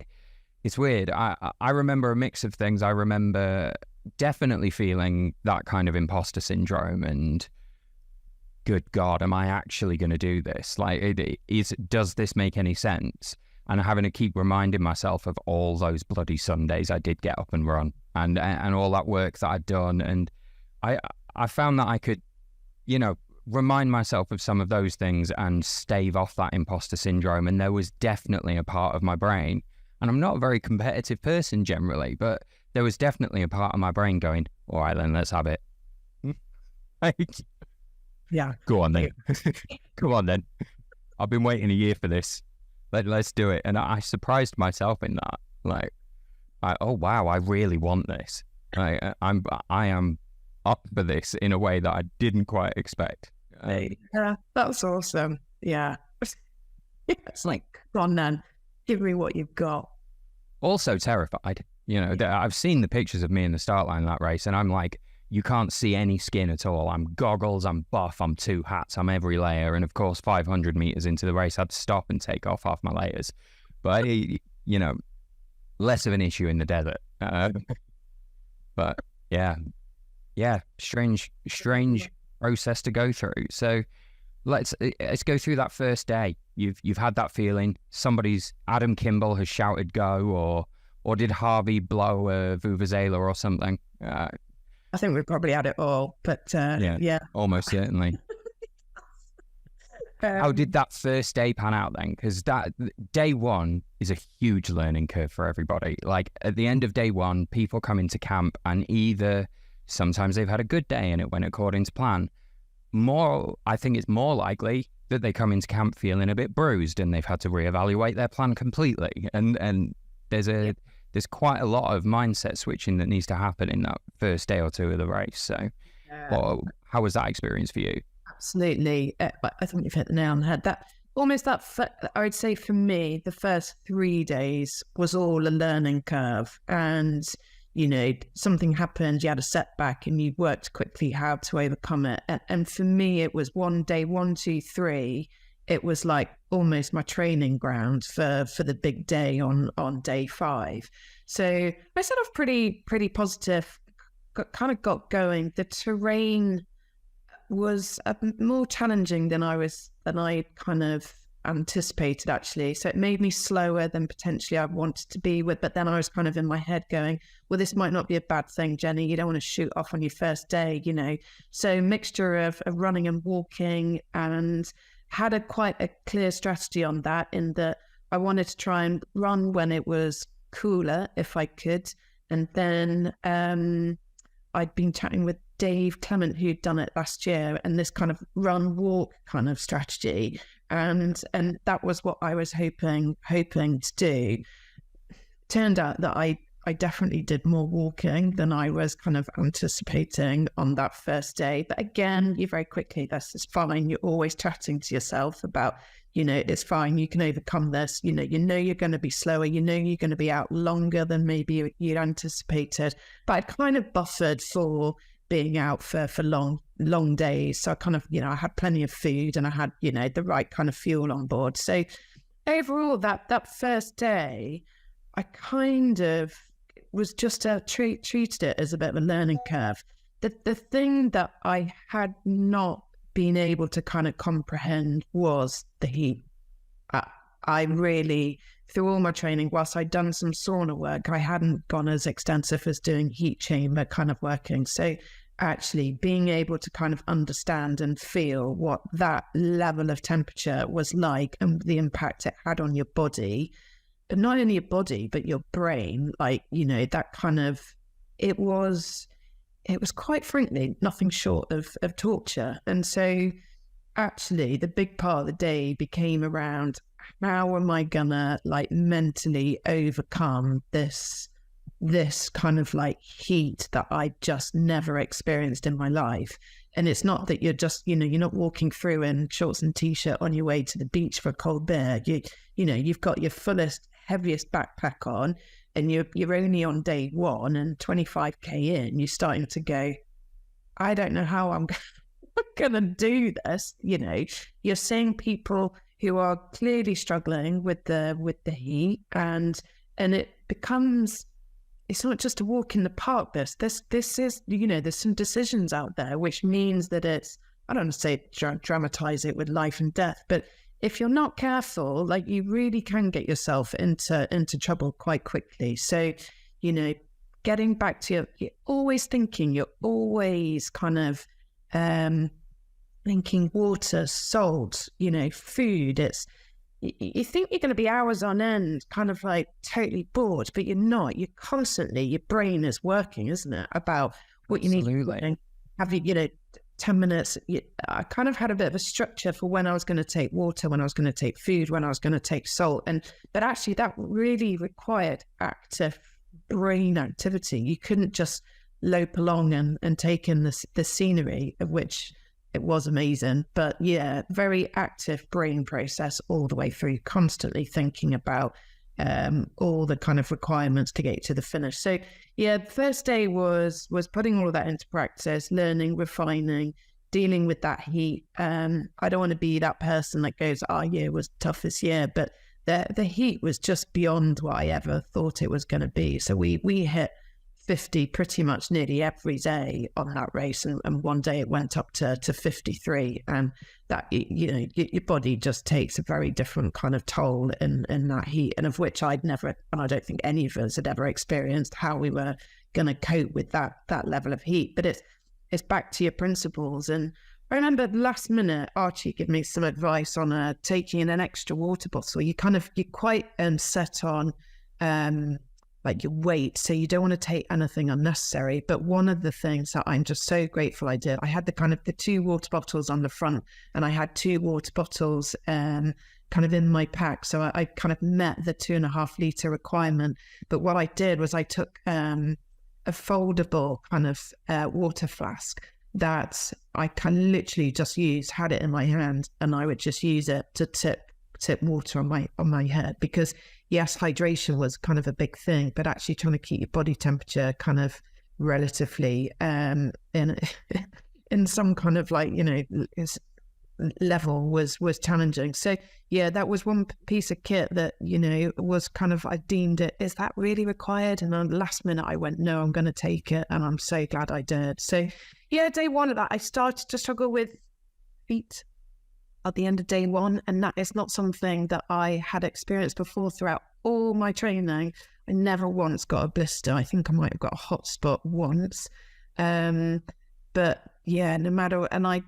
it's weird. I remember a mix of things. I remember definitely feeling that kind of imposter syndrome and, good God, am I actually going to do this? Like, does this make any sense? And having to keep reminding myself of all those bloody Sundays I did get up and run, and all that work that I'd done. And I found that I could, you know, remind myself of some of those things and stave off that imposter syndrome. And there was definitely a part of my brain, and I'm not a very competitive person generally, but there was definitely a part of my brain going, all right, then let's have it. Yeah. Go on then. Come on then. I've been waiting a year for this. Let's do it. And I surprised myself in that. Like, oh wow, I really want this. I am up for this in a way that I didn't quite expect. Yeah, that's awesome. Yeah. It's like, go on then, give me what you've got. Also terrified. You know, I've seen the pictures of me in the start line of that race, and I'm like, you can't see any skin at all. I'm goggles, I'm buff, I'm 2 hats, I'm every layer. And of course, 500 meters into the race, I had to stop and take off half my layers. But, you know, less of an issue in the desert. But yeah, strange process to go through. So let's go through that first day. You've had that feeling. Adam Kimball has shouted go, or did Harvey blow a vuvuzela or something? I think we probably had it all, but yeah, almost certainly. How did that first day pan out then? Because that day one is a huge learning curve for everybody. Like, at the end of day one, people come into camp and either sometimes they've had a good day and it went according to plan. I think it's more likely that they come into camp feeling a bit bruised and they've had to reevaluate their plan completely. And there's quite a lot of mindset switching that needs to happen in that first day or two of the race. So how was that experience for you? Absolutely. I think you've hit the nail on the head. I would say for me, the first 3 days was all a learning curve. And, you know, something happened, you had a setback and you worked quickly how to overcome it. And for me, it was one day, 1, 2, 3. It was like almost my training ground for the big day on day 5. So I set off pretty positive, got going, the terrain was more challenging than I kind of anticipated, actually. So it made me slower than potentially I wanted to be with. But then I was kind of in my head going, well, this might not be a bad thing, Jenny. You don't want to shoot off on your first day, you know. So mixture of running and walking, and had quite a clear strategy on that, in that I wanted to try and run when it was cooler if I could. And then I'd been chatting with Dave Clement, who'd done it last year, and this kind of run walk kind of strategy, and that was what I was hoping to do. Turned out that I definitely did more walking than I was kind of anticipating on that first day. But again, you very quickly, this is fine. You're always chatting to yourself about, you know, it's fine, you can overcome this. You know you're going to be slower. You know you're going to be out longer than maybe you'd anticipated. But I kind of buffered for being out for long days. So I kind of, you know, I had plenty of food, and I had, you know, the right kind of fuel on board. So overall, that first day, I kind of was just treated it as a bit of a learning curve. The thing that I had not been able to kind of comprehend was the heat. I really, through all my training, whilst I'd done some sauna work, I hadn't gone as extensive as doing heat chamber kind of working. So actually being able to kind of understand and feel what that level of temperature was like, and the impact it had on your body, and not only your body, but your brain, like, you know, that kind of, it was quite frankly nothing short of torture. And so actually the big part of the day became around, how am I gonna like mentally overcome this kind of like heat that I just never experienced in my life. And it's not that you're just, you know, you're not walking through in shorts and t-shirt on your way to the beach for a cold beer. You know, you've got your fullest, heaviest backpack on, and you're only on day one, and 25k in, you're starting to go, I don't know how I'm gonna do this. You know, you're seeing people who are clearly struggling with the heat, and it becomes, it's not just a walk in the park. This is, you know, there's some decisions out there, which means that it's, I don't want to say dramatize it with life and death, but if you're not careful, like, you really can get yourself into trouble quite quickly. So, you know, getting back to you're always thinking, you're always kind of thinking water, salt, you know, food. It's, you think you're going to be hours on end, kind of like totally bored, but you're not. You're constantly, your brain is working, isn't it, about what you need to do. Have you know, 10 minutes. I kind of had a bit of a structure for when I was going to take water, when I was going to take food, when I was going to take salt. But actually that really required active brain activity. You couldn't just lope along and take in the scenery, of which it was amazing. But yeah, very active brain process all the way through, constantly thinking about all the kind of requirements to get to the finish. So yeah, the first day was putting all of that into practice, learning, refining, dealing with that heat. I don't want to be that person that goes, oh yeah, it was tough this year, but the heat was just beyond what I ever thought it was going to be. So we hit 50 pretty much nearly every day on that race, and one day it went up to 53, and that, you know, your body just takes a very different kind of toll in that heat, and of which I'd never, and I don't think any of us had ever experienced, how we were going to cope with that level of heat. But it's back to your principles. And I remember last minute Archie gave me some advice on taking an extra water bottle. You're quite set on like your weight, so you don't want to take anything unnecessary. But one of the things that I'm just so grateful I did, I had the 2 water bottles on the front, and I had 2 water bottles kind of in my pack, so I kind of met the 2.5 litre requirement. But what I did was I took a foldable kind of water flask that I can literally just had it in my hand, and I would just use it to tip water on my head, because yes, hydration was kind of a big thing, but actually trying to keep your body temperature kind of relatively in some kind of like, you know, level was challenging. So yeah, that was one piece of kit that, you know, was kind of, I deemed it, is that really required? And then last minute I went, no, I'm going to take it. And I'm so glad I did. So yeah, day one of that, I started to struggle with feet at the end of day one. And that is not something that I had experienced before throughout all my training. I never once got a blister. I think I might have got a hot spot once. But yeah, no matter, and I'd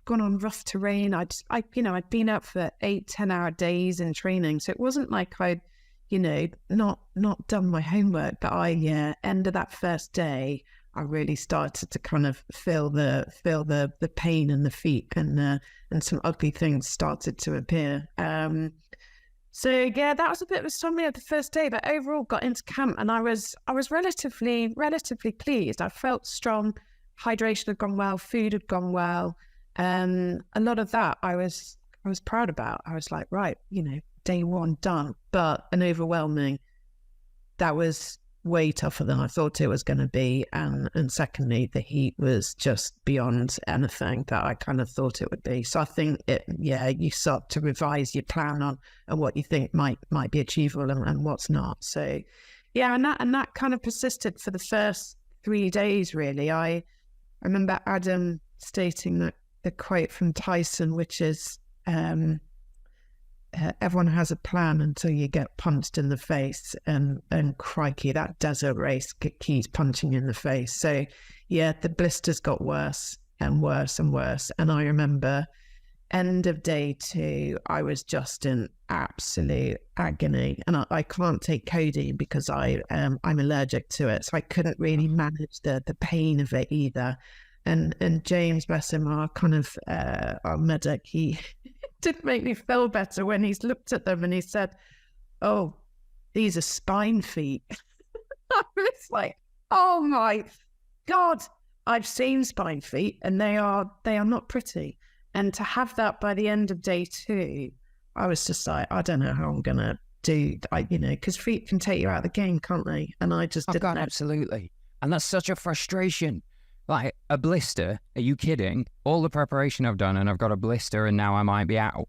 gone on rough terrain. I'd been out for 8-10 hour days in training. So it wasn't like I'd, not done my homework, but end of that first day, I really started to kind of feel the pain in the feet, and some ugly things started to appear. So yeah, that was a bit of a summary of the first day, but overall got into camp and I was relatively pleased. I felt strong, hydration had gone well, food had gone well. A lot of that I was proud about. I was like, right, day one done, but an overwhelming, that was way tougher than I thought it was going to be. And secondly, the heat was just beyond anything that I kind of thought it would be. So I think you start to revise your plan on what you think might be achievable and what's not. So yeah, and that kind of persisted for the first 3 days, really. I remember Adam stating that the quote from Tyson, which is, everyone has a plan until you get punched in the face, and crikey, that desert race keeps punching in the face. So yeah, the blisters got worse and worse and worse. And I remember end of day 2, I was just in absolute agony, and I can't take codeine because I'm allergic to it, so I couldn't really manage the pain of it either. And James, bless him, our kind of our medic, he did make me feel better when he's looked at them and he said, "Oh, these are spine feet." I was like, "Oh my God, I've seen spine feet and they are not pretty." And to have that by the end of day 2, I was just like, I don't know how I'm gonna do. Because feet can take you out of the game, can't they? And I just didn't know. Absolutely, and that's such a frustration. Like a blister, are you kidding? All the preparation I've done and I've got a blister and now I might be out.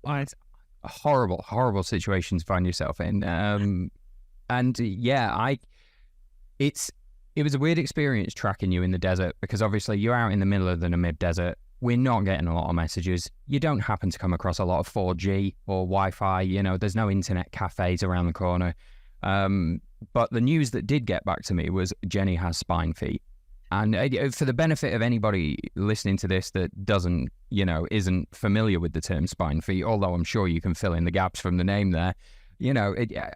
It's a horrible, horrible situation to find yourself in. And yeah, it was a weird experience tracking you in the desert, because obviously you're out in the middle of the Namib desert. We're not getting a lot of messages. You don't happen to come across a lot of 4G or Wi-Fi. There's no internet cafes around the corner. But the news that did get back to me was Jenny has spine feet. And for the benefit of anybody listening to this that isn't familiar with the term spine feet, although I'm sure you can fill in the gaps from the name there,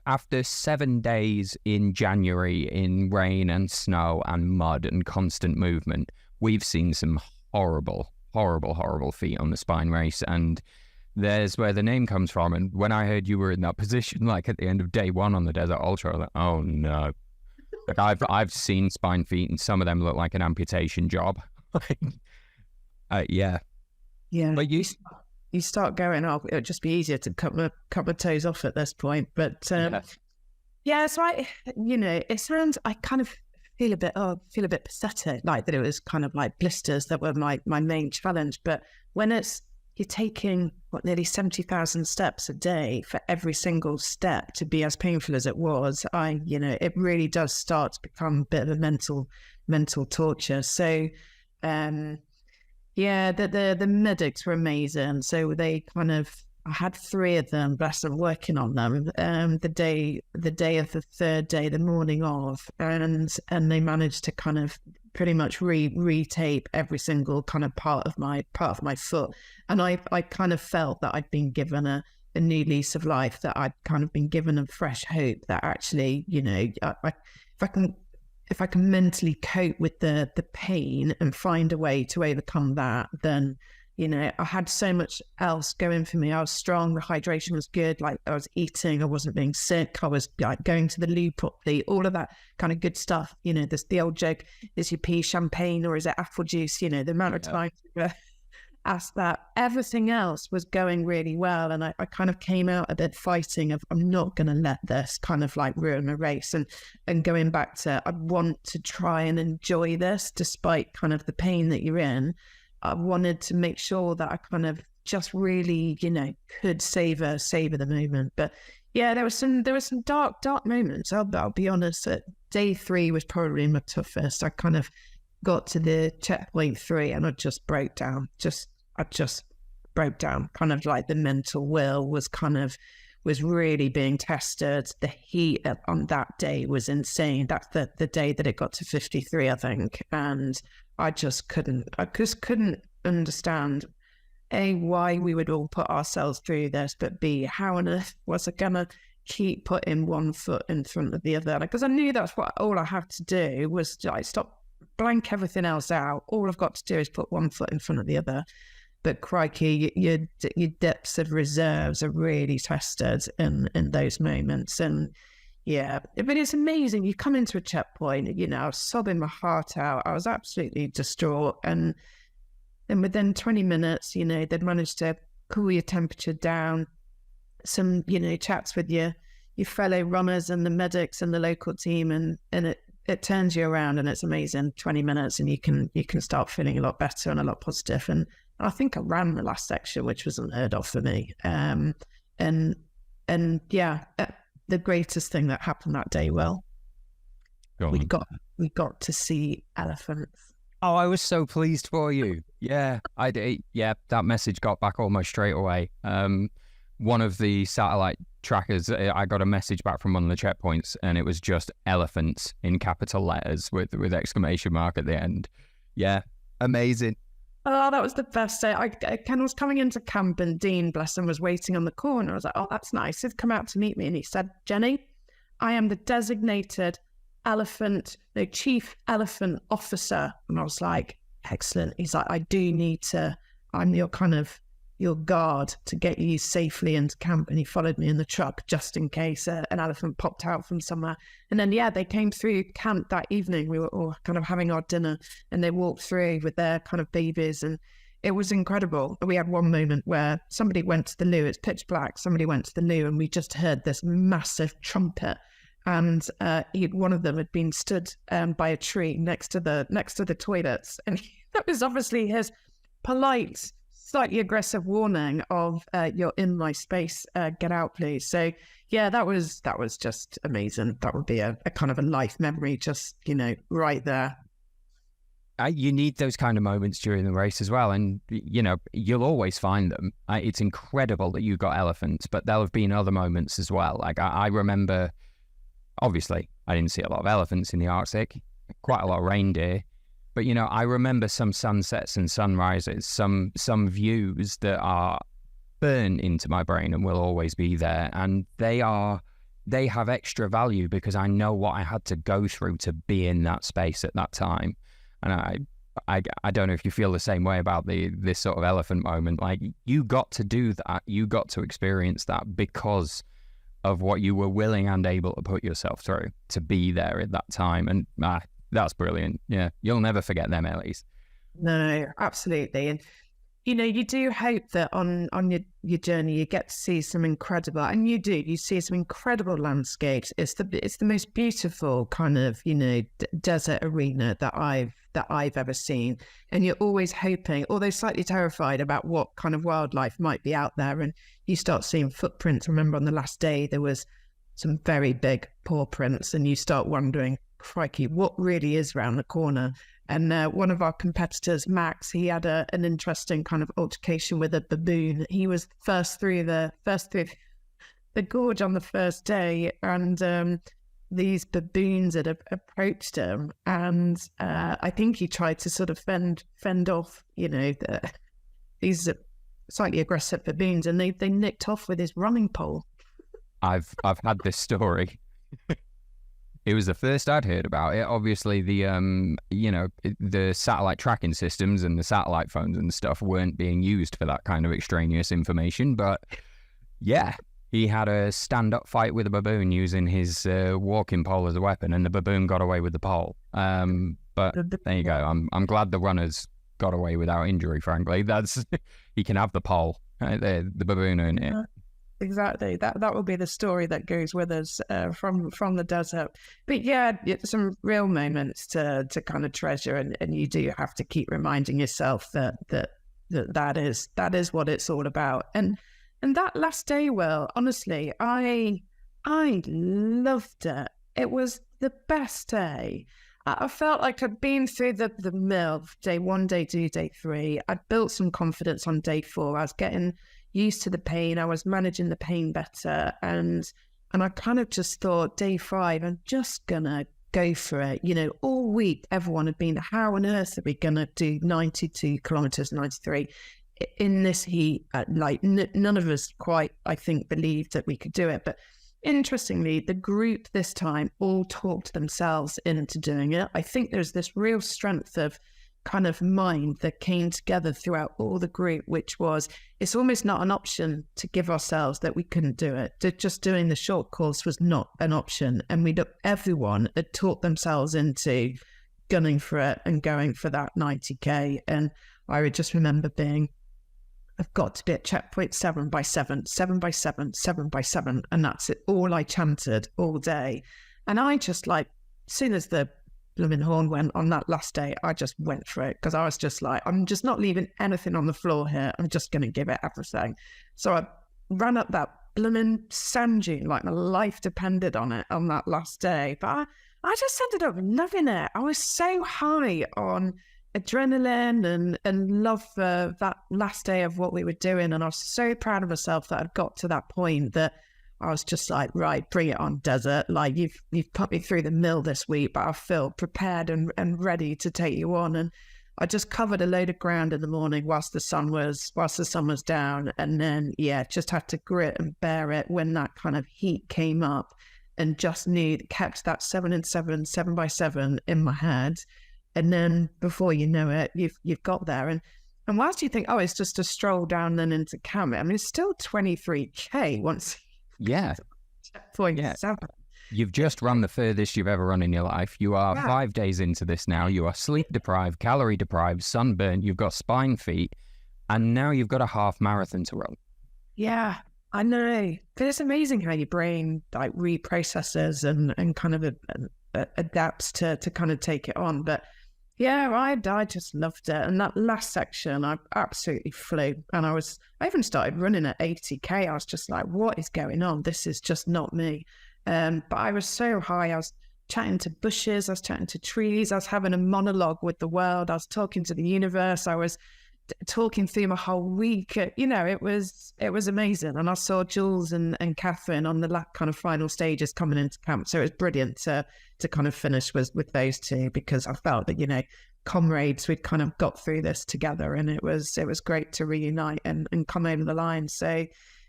after 7 days in January in rain and snow and mud and constant movement, we've seen some horrible, horrible, horrible feet on the spine race. And there's where the name comes from. And when I heard you were in that position, like at the end of day 1 on the Desert Ultra, I was like, oh no. Like I've seen spine feet, and some of them look like an amputation job. Yeah. But you start going, oh, it would just be easier to cut my toes off at this point. But so it sounds, I kind of feel a bit pathetic, like that it was kind of like blisters that were my main challenge. But when you're taking nearly 70,000 steps a day for every single step to be as painful as it was, it really does start to become a bit of a mental torture. So, the medics were amazing. So they I had 3 of them, bless them, working on them. The day of the 3rd day, the morning of, and they managed to kind of pretty much re-tape every single kind of part of my foot. And I kind of felt that I'd been given a new lease of life, that I'd kind of been given a fresh hope that actually, if I can mentally cope with the pain and find a way to overcome that, then I had so much else going for me. I was strong, the hydration was good, like I was eating, I wasn't being sick, I was like going to the loo properly, all of that kind of good stuff. There's the old joke, is your pee champagne or is it apple juice? The amount of times asked that. Everything else was going really well, and I kind of came out a bit fighting of, I'm not going to let this kind of like ruin my race, and going back to, I want to try and enjoy this despite kind of the pain that you're in. I wanted to make sure that I kind of just really, could savor the moment. But yeah, there were some dark moments. I'll be honest. Day 3 was probably my toughest. I kind of got to the checkpoint 3 and I just broke down. I just broke down. Kind of like the mental will was really being tested. The heat on that day was insane. That's the day that it got to 53, I think. And I just couldn't understand, A, why we would all put ourselves through this, but B, how on earth was I going to keep putting one foot in front of the other? Because I knew that's what all I had to do was like stop, blank everything else out. All I've got to do is put one foot in front of the other. But crikey, your depths of reserves are really tested in those moments. And yeah, but it's amazing. You come into a checkpoint, I was sobbing my heart out. I was absolutely distraught. And then within 20 minutes, they'd managed to cool your temperature down. Some, chats with your fellow runners and the medics and the local team, and it turns you around, and it's amazing. 20 minutes, and you can start feeling a lot better and a lot positive. And I think I ran the last section, which was unheard of for me. And yeah, the greatest thing that happened that day, we got to see elephants. Oh, I was so pleased for you. Yeah, I did. Yeah, that message got back almost straight away. One of the satellite trackers, I got a message back from one of the checkpoints, and it was just elephants in capital letters with exclamation mark at the end. Yeah, amazing. Oh, that was the best day. I was coming into camp, and Dean, bless him, was waiting on the corner. I was like, oh, that's nice. He'd come out to meet me, and he said, Jenny, I am the designated chief elephant officer. And I was like, excellent. He's like, I'm your guard to get you safely into camp. And he followed me in the truck just in case an elephant popped out from somewhere. And then, yeah, they came through camp that evening. We were all kind of having our dinner, and they walked through with their kind of babies. And it was incredible. We had one moment where somebody went to the loo. It's pitch black. Somebody went to the loo, and we just heard this massive trumpet. And one of them had been stood by a tree next to the toilets, and that was obviously his polite, slightly aggressive warning of "You're in my space. Get out, please." So yeah, that was just amazing. That would be a kind of a life memory, just right there. You need those kind of moments during the race as well, and you'll always find them. It's incredible that you got elephants, but there'll have been other moments as well. Like I remember. Obviously, I didn't see a lot of elephants in the Arctic, quite a lot of reindeer. But, I remember some sunsets and sunrises, some views that are burnt into my brain and will always be there. And they have extra value because I know what I had to go through to be in that space at that time. And I don't know if you feel the same way about this sort of elephant moment. Like, you got to do that. You got to experience that because of what you were willing and able to put yourself through to be there at that time. And that's brilliant. Yeah, you'll never forget them, at least. No, absolutely. And you do hope that on your journey you get to see some incredible, and you see some incredible landscapes. It's the most beautiful kind of desert arena that I've ever seen. And you're always hoping, although slightly terrified about what kind of wildlife might be out there. And you start seeing footprints. I remember on the last day there was some very big paw prints, and you start wondering, crikey, what really is around the corner? And one of our competitors, Max, he had an interesting kind of altercation with a baboon. He was first through the gorge on the first day, and these baboons had approached him, and I think he tried to sort of fend off, these slightly aggressive baboons, and they nicked off with his running pole. I've had this story. It was the first I'd heard about it. Obviously, the satellite tracking systems and the satellite phones and stuff weren't being used for that kind of extraneous information. But yeah, he had a stand-up fight with a baboon using his walking pole as a weapon, and the baboon got away with the pole. But there you go. I'm glad the runners got away without injury. Frankly, he can have the pole. The baboon earned it. exactly. That will be the story that goes with us from the desert. But yeah, some real moments to kind of treasure, and you do have to keep reminding yourself that is what it's all about. And that last day, Will, honestly, I loved it. It was the best day. I felt like I'd been through the mill, day 1, day 2, day 3. I'd built some confidence on day 4. I was getting used to the pain. I was managing the pain better. And I kind of just thought, day 5, I'm just going to go for it. You know, all week, everyone had been, how on earth are we going to do 92 kilometers, 93 in this heat? Like, none of us quite, I think, believed that we could do it. But interestingly, the group this time all talked themselves into doing it. I think there's this real strength of kind of mind that came together throughout all the group, which was, it's almost not an option to give ourselves that we couldn't do it. Just doing the short course was not an option. And everyone had talked themselves into gunning for it and going for that 90K. And I would just remember I've got to be at checkpoint 7 by 7, 7 by 7, 7 by 7. And that's it. All I chanted all day. And I just like, as soon as the blooming horn went on that last day, I just went for it, because I was just like, I'm just not leaving anything on the floor here. I'm just going to give it everything. So I ran up that blooming sand dune like my life depended on it on that last day. But I just ended up loving it. I was so high on adrenaline and love for that last day of what we were doing. And I was so proud of myself that I'd got to that point that I was just like, right, bring it on, desert. Like, you've put me through the mill this week, but I feel prepared and ready to take you on. And I just covered a load of ground in the morning whilst the sun was down. And then, yeah, just had to grit and bear it when that kind of heat came up, and just kept that 7 and 7, 7 by 7 in my head. And then before you know it, you've got there. And whilst you think, oh, it's just a stroll down then into camp, I mean, it's still 23K once. Yeah. Point 7. You've just run the furthest you've ever run in your life. You are 5 days into this now. You are sleep deprived, calorie deprived, sunburnt. You've got spine feet, and now you've got a half marathon to run. Yeah, I know. But it's amazing how your brain like reprocesses and kind of adapts to kind of take it on. But yeah, I just loved it. And that last section, I absolutely flew. And I even started running at 80K. I was just like, what is going on? This is just not me. But I was so high. I was chatting to bushes. I was chatting to trees. I was having a monologue with the world. I was talking to the universe. I was talking through my whole week. You know, it was amazing. And I saw Jules and Catherine on the kind of final stages coming into camp. So it was brilliant to kind of finish with those two, because I felt that, you know, comrades, we'd kind of got through this together, and it was great to reunite and come over the line. So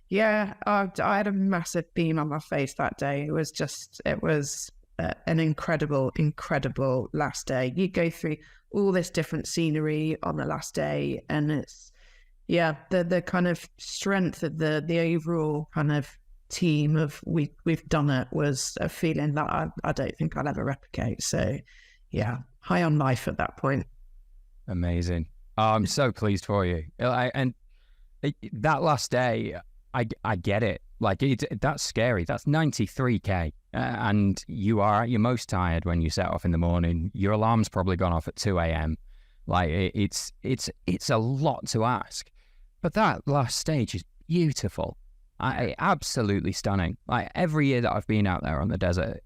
yeah, I had a massive beam on my face that day. It was an incredible last day. You go through all this different scenery on the last day, and it's the kind of strength of the overall kind of team of we've done it was a feeling that I don't think I'll ever replicate. So yeah, high on life at that point. Amazing. I'm so pleased for you. That last day, I get it. Like, that's scary. That's 93K. And you are at your most tired when you set off in the morning. Your alarm's probably gone off at 2 a.m. Like, it's a lot to ask. But that last stage is beautiful. Absolutely stunning. Like, every year that I've been out there on the desert,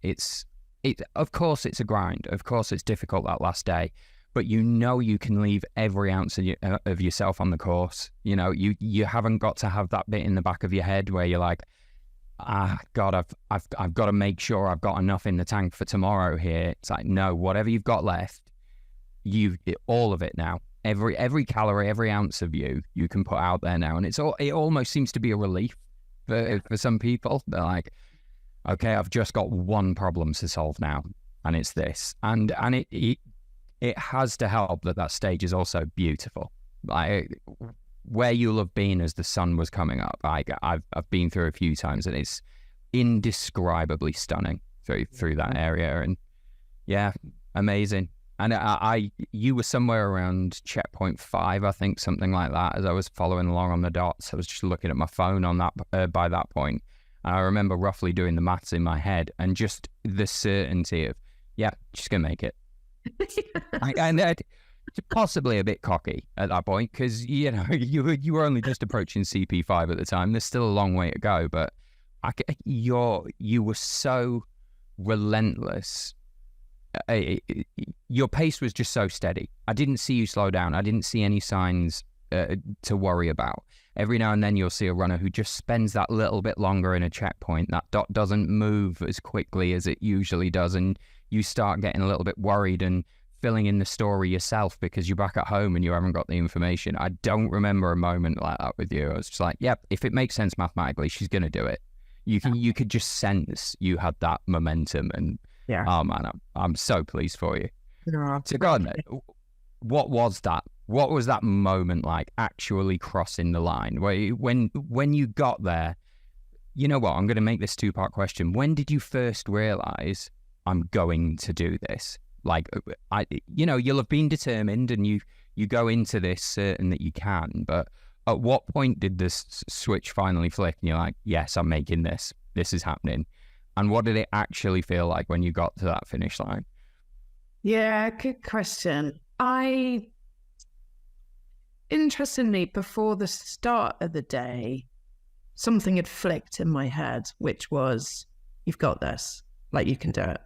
of course it's a grind. Of course it's difficult that last day. But you know you can leave every ounce of yourself on the course. You know, you haven't got to have that bit in the back of your head where you're like, God, I've got to make sure I've got enough in the tank for tomorrow here. It's like, no, whatever you've got left, all of it now. Every calorie, every ounce of you can put out there now. And it almost seems to be a relief for some people. They're like, okay, I've just got one problem to solve now, and it's this. And it has to help that stage is also beautiful. Like, where you'll have been as the sun was coming up, I've been through a few times, and it's indescribably stunning through that area. And yeah, amazing. And you were somewhere around checkpoint 5, I think, something like that. As I was following along on the dots, I was just looking at my phone on that by that point. And I remember roughly doing the maths in my head and just the certainty of, yeah, just gonna make it. And possibly a bit cocky at that point, because you were only just approaching CP5 at the time. There's still a long way to go, but you were so relentless. Your pace was just so steady. I didn't see you slow down. I didn't see any signs to worry about. Every now and then you'll see a runner who just spends that little bit longer in a checkpoint. That dot doesn't move as quickly as it usually does, and you start getting a little bit worried and filling in the story yourself because you're back at home and you haven't got the information. I don't remember a moment like that with you. I was just like, yep, if it makes sense mathematically, she's going to do it. You could just sense you had that momentum, and oh man, I'm so pleased for you. So go on, what was that? What was that moment like, actually crossing the line? When you got there, you know what? I'm going to make this 2-part question. When did you first realize I'm going to do this? Like, you'll have been determined, and you go into this certain that you can. But at what point did this switch finally flick, and you're like, yes, I'm making this. This is happening. And what did it actually feel like when you got to that finish line? Yeah, good question. Interestingly, before the start of the day, something had flicked in my head, which was, you've got this, like you can do it.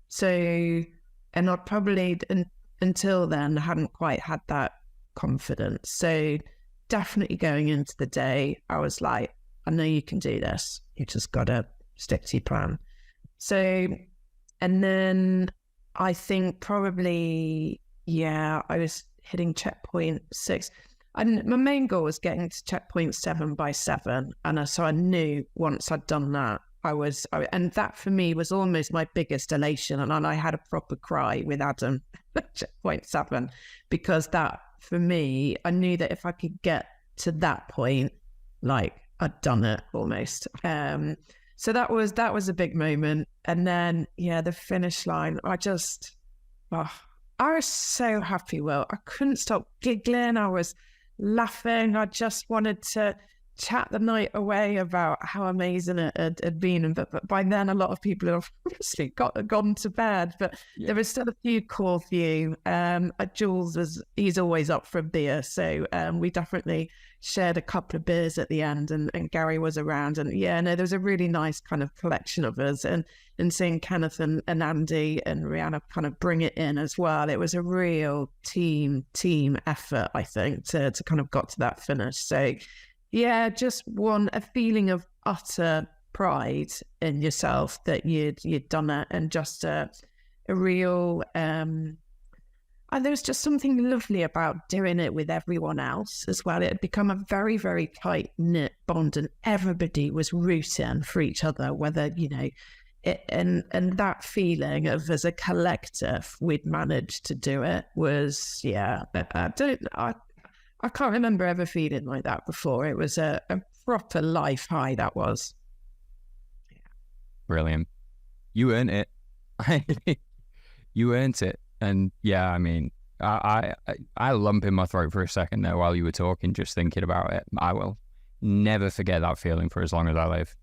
So, and I'd probably, until then, hadn't quite had that confidence. So definitely going into the day, I was like, I know you can do this. You just got to stick to your plan. So, and then I think probably, I was hitting checkpoint 6. My main goal was getting to checkpoint 7 by 7. And so I knew once I'd done that, and that for me was almost my biggest elation. And I had a proper cry with Adam at checkpoint 7, because that for me, I knew that if I could get to that point, like I'd done it almost. So that was a big moment. And then, the finish line, I was so happy, Will. I couldn't stop giggling. I was laughing. I just wanted to chat the night away about how amazing it had been. But by then, a lot of people have obviously gone to bed. But there was still a few core few. Jules he's always up for a beer. So we definitely shared a couple of beers at the end, and Gary was around. And there was a really nice kind of collection of us. And seeing Kenneth and Andy and Rihanna kind of bring it in as well. It was a real team effort, I think, to kind of got to that finish. So just a feeling of utter pride in yourself that you'd done it, and just a real and there was just something lovely about doing it with everyone else as well. It had become a very, very tight knit bond, and everybody was rooting for each other, whether and that feeling of, as a collective, we'd managed to do it was I can't remember ever feeling like that before. It was a proper life high, that was. Brilliant. You earned it. You earned it. And I mean, I lump in my throat for a second there while you were talking, just thinking about it. I will never forget that feeling for as long as I live.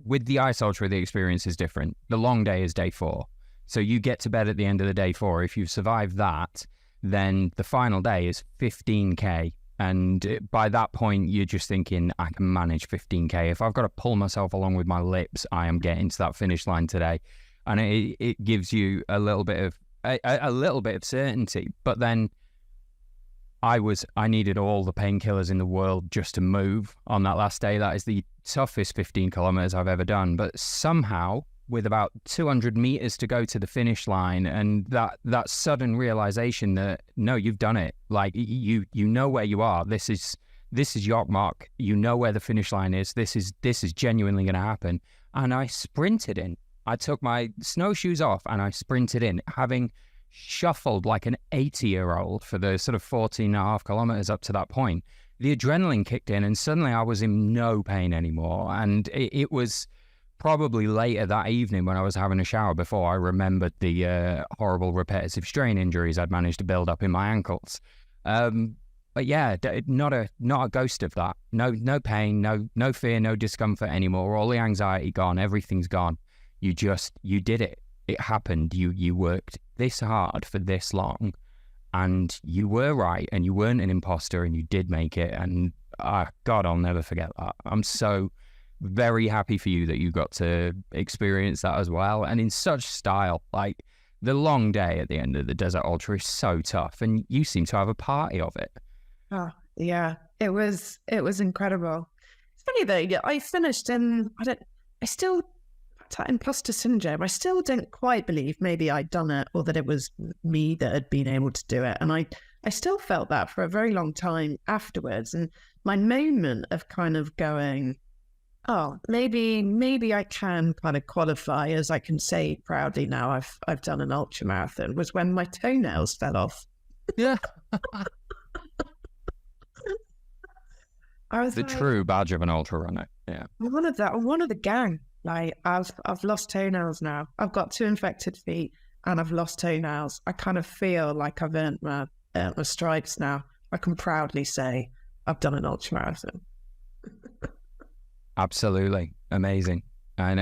With the Ice Ultra, the experience is different. The long day is day 4. So you get to bed at the end of the day 4. If you've survived that, then the final day is 15K. And by that point, you're just thinking, I can manage 15K. If I've got to pull myself along with my lips, I am getting to that finish line today. And it gives you a little bit of certainty. But then I needed all the painkillers in the world just to move on that last day. That is the toughest 15 kilometers I've ever done. But somehow, with about 200 meters to go to the finish line, and that sudden realization that, no, you've done it. Like, you know where you are. This is York Mark. You know where the finish line is. This is genuinely going to happen. And I sprinted in. I took my snowshoes off and I sprinted in, having shuffled like an 80-year-old for the sort of 14 and a half kilometers up to that point. The adrenaline kicked in, and suddenly I was in no pain anymore. And it was probably later that evening when I was having a shower before I remembered the horrible repetitive strain injuries I'd managed to build up in my ankles. But yeah, not a ghost of that. No pain, no fear, no discomfort anymore. All the anxiety gone, everything's gone. You did it. It happened. You worked this hard for this long, and you were right, and you weren't an imposter, and you did make it. And God, I'll never forget that. I'm so very happy for you that you got to experience that as well, and in such style. Like, the long day at the end of the Desert Ultra is so tough, and you seem to have a party of it. Oh, yeah, it was incredible. It's funny though, yeah, I finished in, that imposter syndrome, I still don't quite believe maybe I'd done it, or that it was me that had been able to do it. And I still felt that for a very long time afterwards. And my moment of kind of going, oh, maybe I can kind of qualify, as I can say proudly now I've done an ultra marathon, was when my toenails fell off. Yeah. I was the true badge of an ultra runner. Yeah. One of the gang. Like, I've lost toenails now. I've got 2 infected feet and I've lost toenails. I kind of feel like I've earned my stripes now. I can proudly say I've done an ultra marathon. Absolutely amazing. And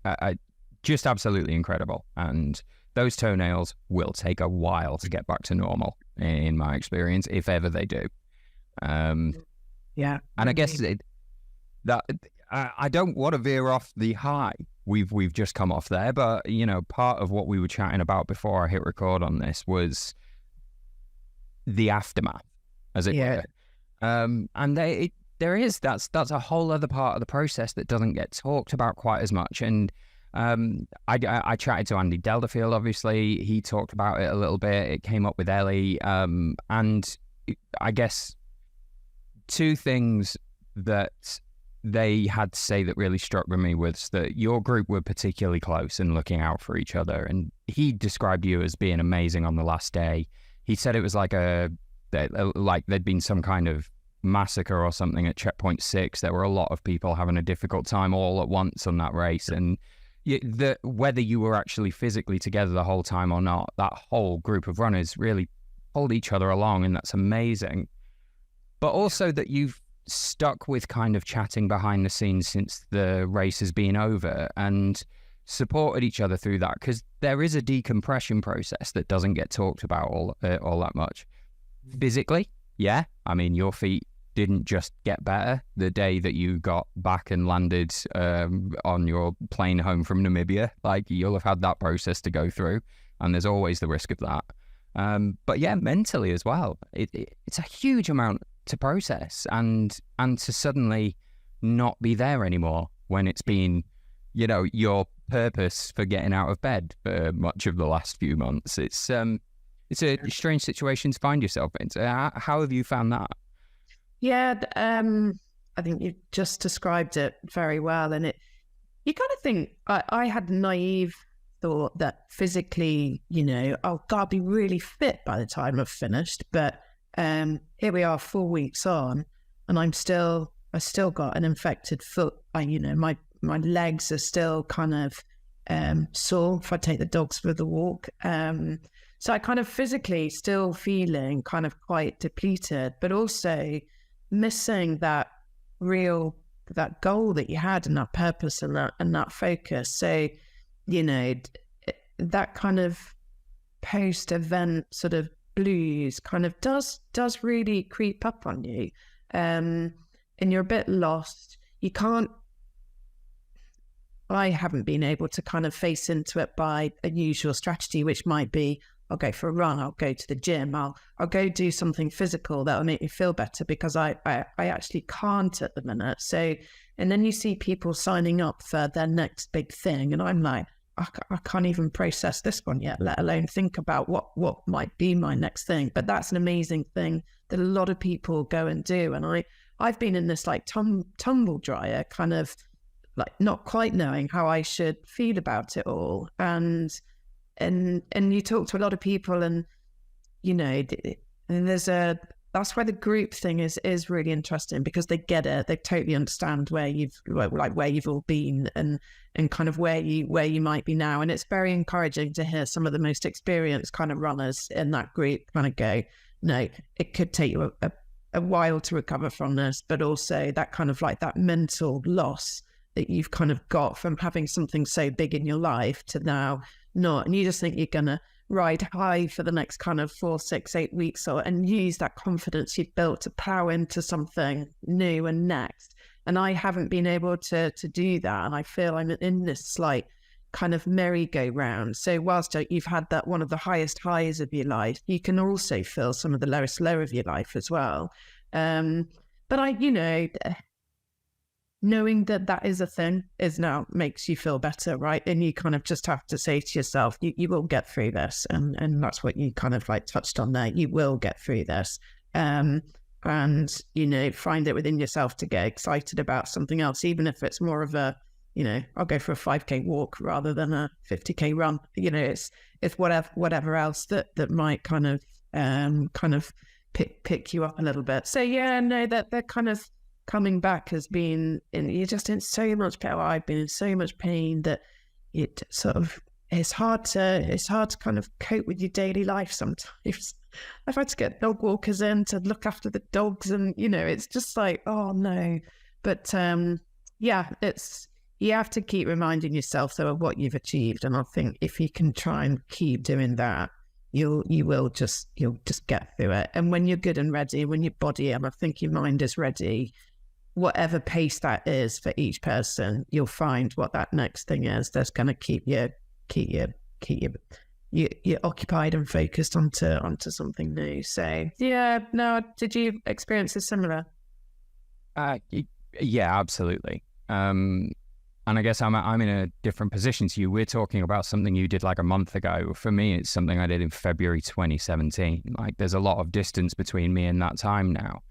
I just absolutely incredible. And those toenails will take a while to get back to normal, in my experience, if ever they do. Yeah. And I guess I don't want to veer off the high we've just come off there, but part of what we were chatting about before I hit record on this was the aftermath, as it were. And that's a whole other part of the process that doesn't get talked about quite as much. And I chatted to Andy Delderfield, obviously. He talked about it a little bit. It came up with Ellie. And I guess 2 things that they had to say that really struck with me was that your group were particularly close and looking out for each other. And he described you as being amazing on the last day. He said it was like there'd been some kind of massacre or something at checkpoint 6. There were a lot of people having a difficult time all at once on that race. And whether you were actually physically together the whole time or not, that whole group of runners really pulled each other along, and that's amazing. But also that you've stuck with kind of chatting behind the scenes since the race has been over and supported each other through that, because there is a decompression process that doesn't get talked about all that much. Physically, yeah, I mean, your feet didn't just get better the day that you got back and landed on your plane home from Namibia. Like, you'll have had that process to go through, and there's always the risk of that. But yeah, mentally as well, it's a huge amount to process, and to suddenly not be there anymore when it's been, your purpose for getting out of bed for much of the last few months. It's a strange situation to find yourself in. So how have you found that? Yeah, I think you just described it very well. And you kind of think, I had naive thought that physically, oh God, I'll be really fit by the time I've finished. But here we are 4 weeks on, and I still got an infected foot. My legs are still kind of sore if I take the dogs for the walk. So I kind of physically still feeling kind of quite depleted, but also missing that goal that you had, and that purpose, and that focus. So, that kind of post-event sort of blues kind of does really creep up on you, and you're a bit lost. I haven't been able to kind of face into it by a usual strategy, which might be, I'll go for a run, I'll go to the gym, I'll go do something physical that'll make me feel better, because I actually can't at the minute. So, and then you see people signing up for their next big thing, and I'm like, I can't even process this one yet, let alone think about what might be my next thing. But that's an amazing thing that a lot of people go and do. And I've been in this like tumble dryer, kind of like not quite knowing how I should feel about it all. And you talk to a lot of people, and and there's a that's where the group thing is really interesting, because they get it. They totally understand where you've all been, and kind of where you might be now. And it's very encouraging to hear some of the most experienced kind of runners in that group kind of go, no, it could take you a while to recover from this, but also that kind of like that mental loss that you've kind of got from having something so big in your life to now not, and you just think you're gonna ride high for the next kind of 4, 6, 8 weeks, and use that confidence you've built to plow into something new and next. And I haven't been able to do that, and I feel I'm in this slight kind of merry-go-round. So whilst you've had that one of the highest highs of your life, you can also feel some of the lowest low of your life as well. But knowing that is a thing now makes you feel better, right? And you kind of just have to say to yourself, you will get through this. And that's what you kind of like touched on there. You will get through this. And, find it within yourself to get excited about something else, even if it's more of a, I'll go for a 5K walk rather than a 50K run. It's whatever else that might kind of pick you up a little bit. So yeah, no, that kind of coming back has been, you're just in so much pain. I've been in so much pain that it sort of, it's hard to kind of cope with your daily life sometimes. I've had to get dog walkers in to look after the dogs, and it's just like, oh no. But yeah, you have to keep reminding yourself though of what you've achieved, and I think if you can try and keep doing that, you'll just get through it. And when you're good and ready, when your body and I think your mind is ready, whatever pace that is for each person, you'll find what that next thing is that's going to keep you occupied and focused onto something new. So yeah, no, did you experience a similar? Yeah, absolutely. And I guess I'm in a different position to you. We're talking about something you did like a month ago. For me, it's something I did in February 2017. Like, there's a lot of distance between me and that time now.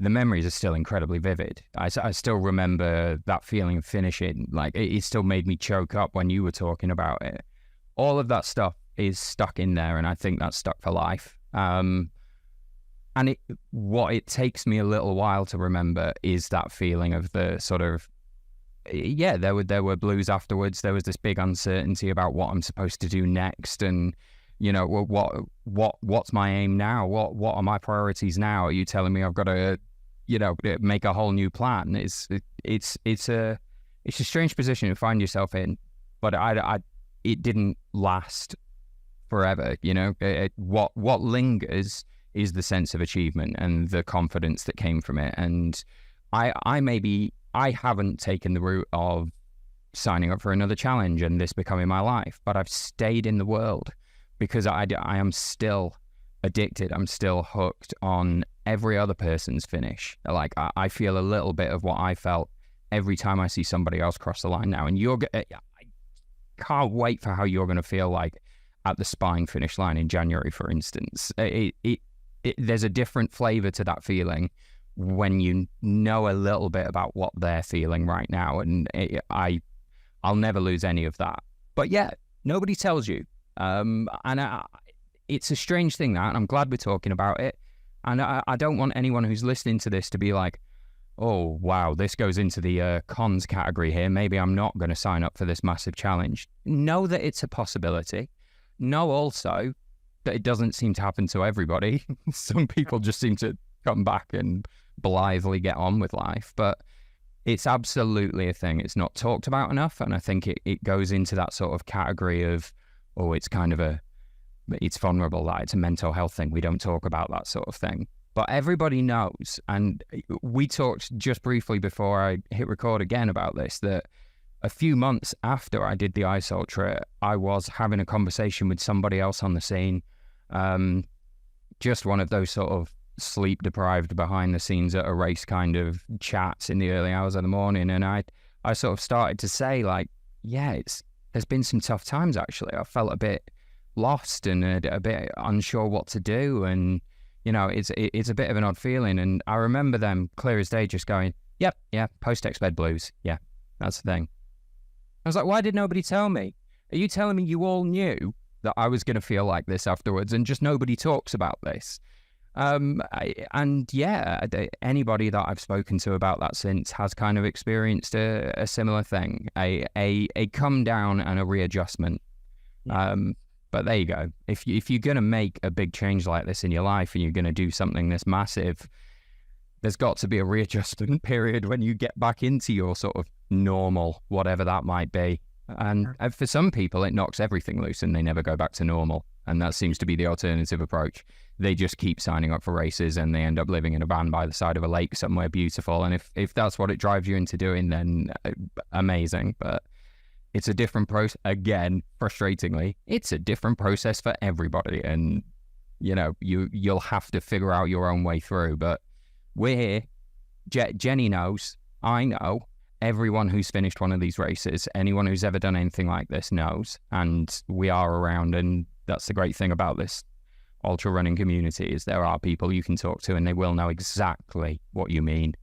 The memories are still incredibly vivid. I still remember that feeling of finishing. Like, it still made me choke up when you were talking about it. All of that stuff is stuck in there, and I think that's stuck for life. And what it takes me a little while to remember is that feeling of the sort of, yeah, there were blues afterwards. There was this big uncertainty about what I'm supposed to do next, and what's my aim now? What are my priorities now? Are you telling me I've got to, make a whole new plan? It's a strange position to find yourself in, but it didn't last forever. What lingers is the sense of achievement and the confidence that came from it. And I haven't taken the route of signing up for another challenge and this becoming my life, but I've stayed in the world because I am still addicted. I'm still hooked on every other person's finish. Like, I feel a little bit of what I felt every time I see somebody else cross the line now. And I can't wait for how you're going to feel like at the Spine finish line in January, for instance. There's a different flavor to that feeling when you know a little bit about what they're feeling right now. And I'll never lose any of that. But yeah, nobody tells you. It's a strange thing, that, and I'm glad we're talking about it. And I don't want anyone who's listening to this to be like, oh, wow, this goes into the cons category here. Maybe I'm not going to sign up for this massive challenge. Know that it's a possibility. Know also that it doesn't seem to happen to everybody. Some people just seem to come back and blithely get on with life. But it's absolutely a thing. It's not talked about enough. And I think it goes into that sort of category of, oh, it's kind of it's vulnerable, that it's a mental health thing. We don't talk about that sort of thing. But everybody knows, and we talked just briefly before I hit record again about this, that a few months after I did the Ice Ultra, I was having a conversation with somebody else on the scene, just one of those sort of sleep-deprived, behind-the-scenes at a race kind of chats in the early hours of the morning, and I sort of started to say, like, yeah, there's been some tough times, actually. I felt a bit lost and a bit unsure what to do, and it's a bit of an odd feeling. And I remember them clear as day just going, yep, yeah, post-exped blues, yeah, that's the thing. I was like, why did nobody tell me? Are you telling me you all knew that I was going to feel like this afterwards and just nobody talks about this? Anybody that I've spoken to about that since has kind of experienced a similar thing, a come down and a readjustment. Yeah. But there you go. If you're going to make a big change like this in your life and you're going to do something this massive, there's got to be a readjustment period when you get back into your sort of normal, whatever that might be. And for some people, it knocks everything loose and they never go back to normal. And that seems to be the alternative approach. They just keep signing up for races and they end up living in a van by the side of a lake somewhere beautiful. And if that's what it drives you into doing, then amazing. But it's a different process. Again, frustratingly, it's a different process for everybody. And, you know, you'll have to figure out your own way through. But we're here. Jenny knows. I know. Everyone who's finished one of these races, anyone who's ever done anything like this knows. And we are around. And that's the great thing about this ultra running community is there are people you can talk to and they will know exactly what you mean.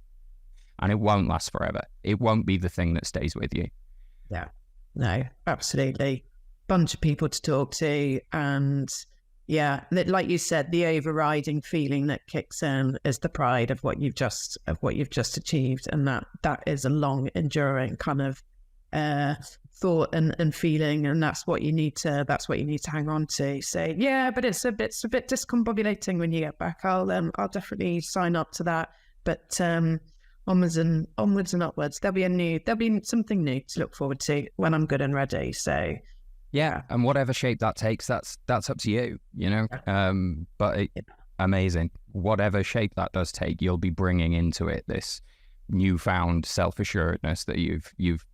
And it won't last forever. It won't be the thing that stays with you. Yeah, no, absolutely. Bunch of people to talk to. And yeah, like you said, the overriding feeling that kicks in is the pride of what you've just achieved. And that is a long enduring kind of thought and feeling, and that's what you need to hang on to. So yeah, but it's a bit discombobulating when you get back. I'll definitely sign up to that. But onwards and upwards. There'll be something new to look forward to when I'm good and ready. So yeah, and whatever shape that takes, that's up to you, you know. But amazing. Whatever shape that does take, you'll be bringing into it this newfound self-assuredness that you've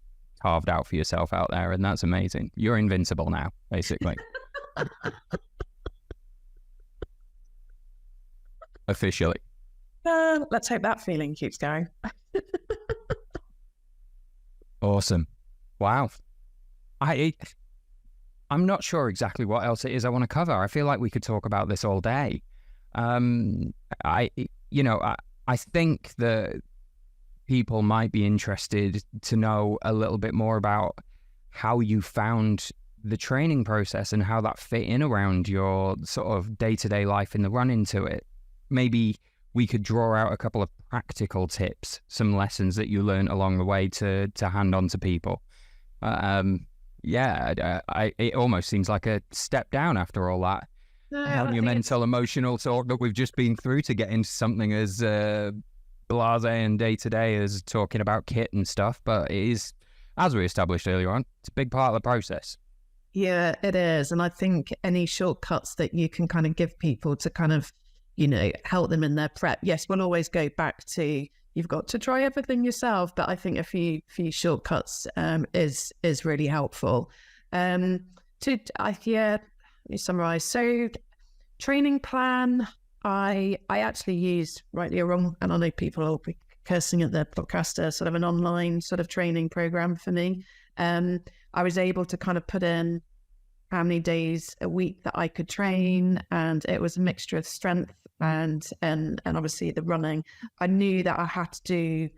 carved out for yourself out there, and that's amazing. You're invincible now, basically. Officially. Let's hope that feeling keeps going. Awesome. Wow. I'm not sure exactly what else it is I want to cover. I feel like we could talk about this all day. I think that people might be interested to know a little bit more about how you found the training process and how that fit in around your sort of day-to-day life in the run into it. Maybe we could draw out a couple of practical tips, some lessons that you learned along the way to hand on to people. It almost seems like a step down after all that. Monumental emotional talk that we've just been through to get into something as blasé and day-to-day as talking about kit and stuff. But it is, as we established earlier on, it's a big part of the process. Yeah, it is. And I think any shortcuts that you can kind of give people to kind of, you know, help them in their prep. Yes, we'll always go back to you've got to try everything yourself, but I think a few shortcuts is really helpful. Let me summarize. So training plan, I actually used, rightly or wrong, and I know people will be cursing at the podcaster, sort of an online sort of training program for me. I was able to kind of put in how many days a week that I could train, and it was a mixture of strength and obviously the running. I knew that I had to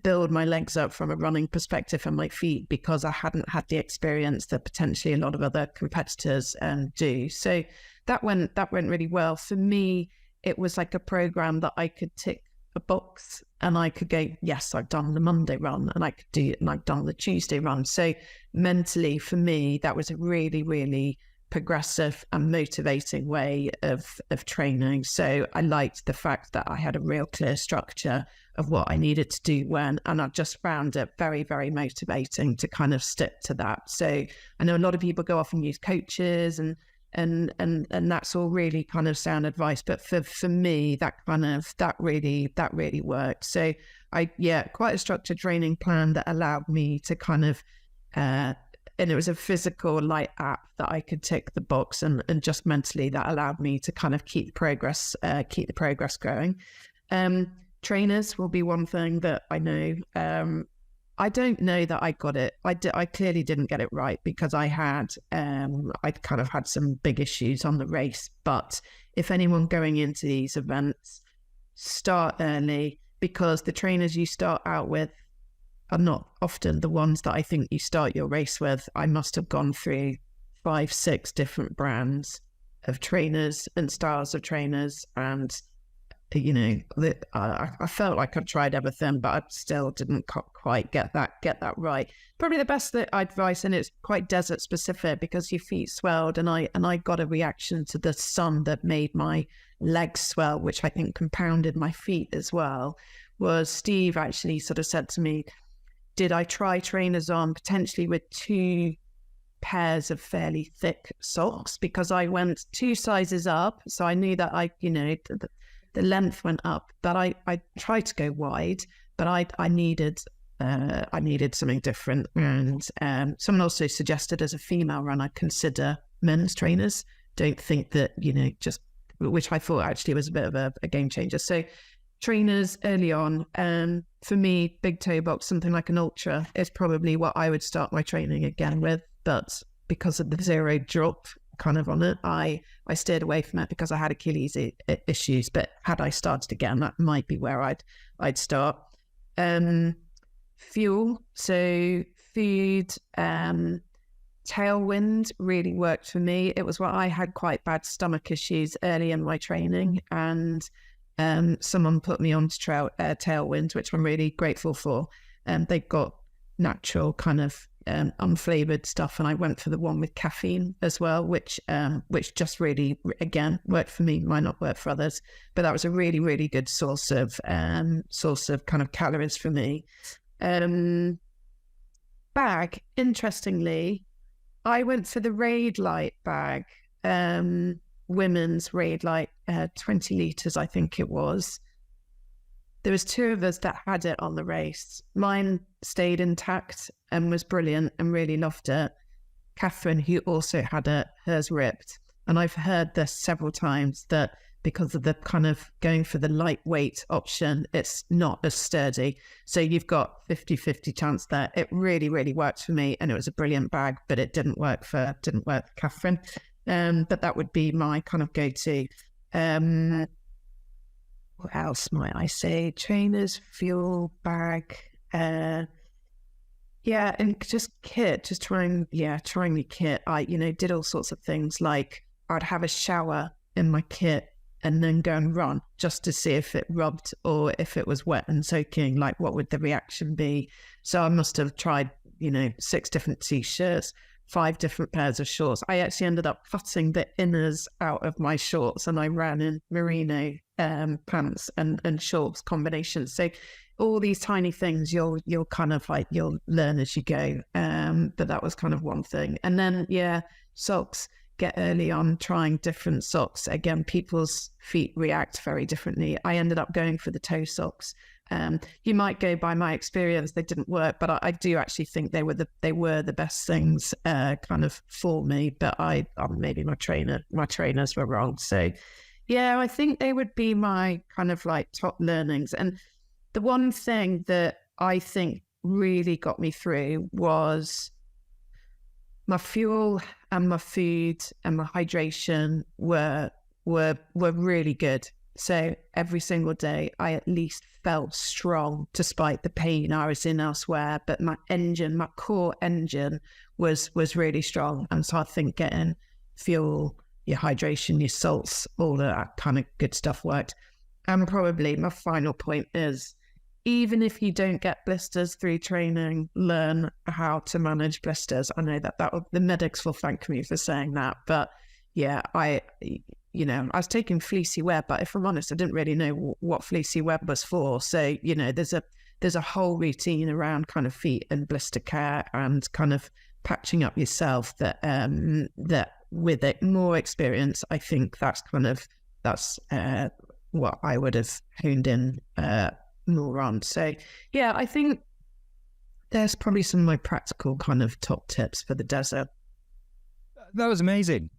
build my legs up from a running perspective and my feet, because I hadn't had the experience that potentially a lot of other competitors do. So that went really well. For me, it was like a program that I could tick a box and I could go, yes, I've done the Monday run, and I've done the Tuesday run. So mentally for me, that was a really, really progressive and motivating way of training. So I liked the fact that I had a real clear structure of what I needed to do when, and I just found it very, very motivating to kind of stick to that. So I know a lot of people go off and use coaches and that's all really kind of sound advice, but for me that really worked. So quite a structured training plan that allowed me to kind of and it was a physical light app that I could tick the box, and just mentally that allowed me to kind of keep the progress going. Trainers will be one thing that I know. I don't know that I got it. I clearly didn't get it right, because I'd kind of had some big issues on the race. But if anyone going into these events, start early, because the trainers you start out with are not often the ones that I think you start your race with. I must have gone through 5-6 different brands of trainers and styles of trainers, and you know, I felt like I'd tried everything, but I still didn't quite get that right. Probably the best advice, and it's quite desert specific because your feet swelled, and I got a reaction to the sun that made my legs swell, which I think compounded my feet as well. Was Steve actually sort of said to me, did I try trainers on potentially with 2 pairs of fairly thick socks, because I went 2 sizes up, so I knew that the length went up, but I tried to go wide, but I needed something different. And someone also suggested, as a female runner, consider men's trainers. Don't think that, you know, just, which I thought actually was a bit of a game changer. So trainers early on, for me, big toe box, something like an Ultra, is probably what I would start my training again with. But because of the 0 drop kind of on it, I steered away from it because I had Achilles issues. But had I started again, that might be where I'd start. Fuel, so food, tailwind really worked for me. It was what I had quite bad stomach issues early in my training, and someone put me on to tailwind, which I'm really grateful for. They've got natural kind of unflavored stuff, and I went for the one with caffeine as well, which just really, again, worked for me. Might not work for others, but that was a really, really good source of kind of calories for me. Bag, interestingly, I went for the Raid Light bag, women's Raid Light, 20 litres, I think it was. There was 2 of us that had it on the race. Mine stayed intact and was brilliant and really loved it. Catherine, who also had it, hers ripped. And I've heard this several times, that because of the kind of going for the lightweight option, it's not as sturdy. So you've got 50-50 chance there. It really, really worked for me, and it was a brilliant bag, but it didn't work for Catherine. But that would be my kind of go-to. What else might I say? Trainers, fuel, bag, and just kit, just trying the kit. I, did all sorts of things, like I'd have a shower in my kit and then go and run just to see if it rubbed or if it was wet and soaking, like what would the reaction be. So I must have tried, 6 different t-shirts, 5 different pairs of shorts. I actually ended up cutting the inners out of my shorts, and I ran in merino pants and shorts combinations. So all these tiny things you'll kind of like, you'll learn as you go. But that was kind of one thing. And then, socks, get early on trying different socks. Again, people's feet react very differently. I ended up going for the toe socks. You might go by my experience, they didn't work, but I do actually think they were the best things kind of for me. But maybe my trainers were wrong. So yeah, I think they would be my kind of like top learnings. And the one thing that I think really got me through was my fuel and my food and my hydration were really good. So every single day, I at least felt strong despite the pain I was in elsewhere. But my core engine was really strong. And so I think getting fuel, your hydration, your salts, all of that kind of good stuff worked. And probably my final point is, even if you don't get blisters through training, learn how to manage blisters. I know that the medics will thank me for saying that, but yeah, I was taking fleecy web, but if I'm honest, I didn't really know what fleecy web was for. So, there's a whole routine around kind of feet and blister care and kind of patching up yourself that with it, more experience, I think that's what I would have honed in more on. So yeah, I think there's probably some of my practical kind of top tips for the desert. That was amazing.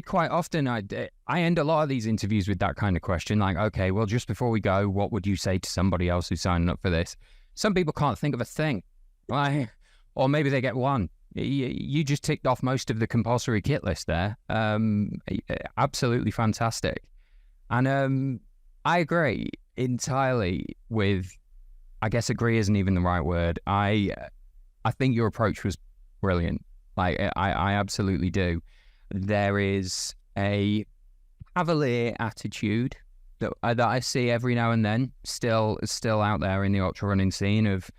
Quite often I end a lot of these interviews with that kind of question, like, okay, well, just before we go, what would you say to somebody else who's signing up for this? Some people can't think of a thing, right? Or maybe they get one. You just ticked off most of the compulsory kit list there. Absolutely fantastic. And I agree entirely with, I guess agree isn't even the right word. I think your approach was brilliant. Like, I absolutely do. There is a cavalier attitude that I see every now and then still out there in the ultra running scene of,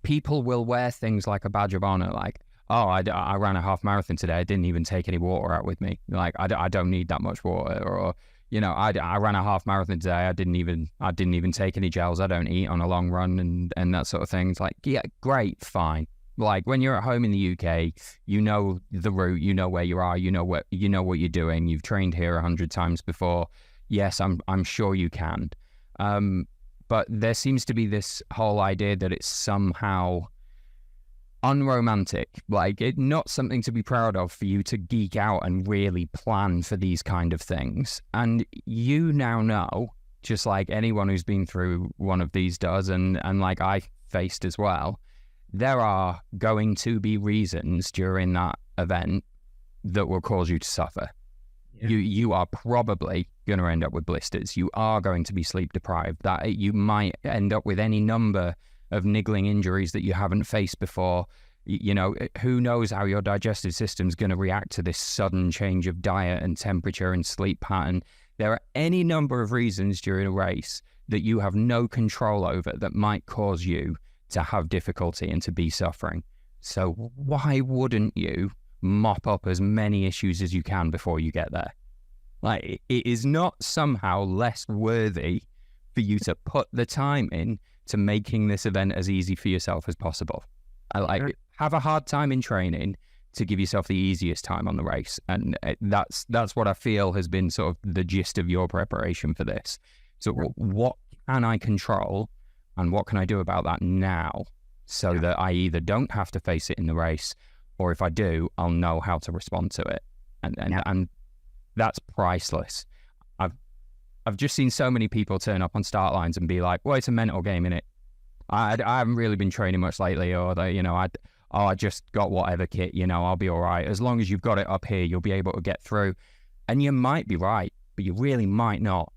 people will wear things like a badge of honor, like, oh, I ran a half marathon today. I didn't even take any water out with me. Like, I don't need that much water. Or, I ran a half marathon today. I didn't even take any gels. I don't eat on a long run and that sort of thing. It's like, yeah, great, fine. Like when you're at home in the UK, you know the route, you know where you are, you know what you're doing. You've trained here 100 times before. Yes, I'm sure you can. But there seems to be this whole idea that it's somehow unromantic, like it's not something to be proud of for you to geek out and really plan for these kind of things. And you now know, just like anyone who's been through one of these does, and like I faced as well, there are going to be reasons during that event that will cause you to suffer. Yeah. You are probably going to end up with blisters. You are going to be sleep deprived. That you might end up with any number of niggling injuries that you haven't faced before. Who knows how your digestive system's going to react to this sudden change of diet and temperature and sleep pattern. There are any number of reasons during a race that you have no control over that might cause you to have difficulty and to be suffering. So why wouldn't you mop up as many issues as you can before you get there? Like, it is not somehow less worthy for you to put the time in to making this event as easy for yourself as possible. Have a hard time in training to give yourself the easiest time on the race. And that's what I feel has been sort of the gist of your preparation for this. So what can I control and what can I do about that now so that I either don't have to face it in the race, or if I do, I'll know how to respond to it. And that's priceless. I've just seen so many people turn up on start lines and be like, well, it's a mental game, innit? I haven't really been training much lately, or I just got whatever kit, I'll be all right. As long as you've got it up here, you'll be able to get through. And you might be right, but you really might not.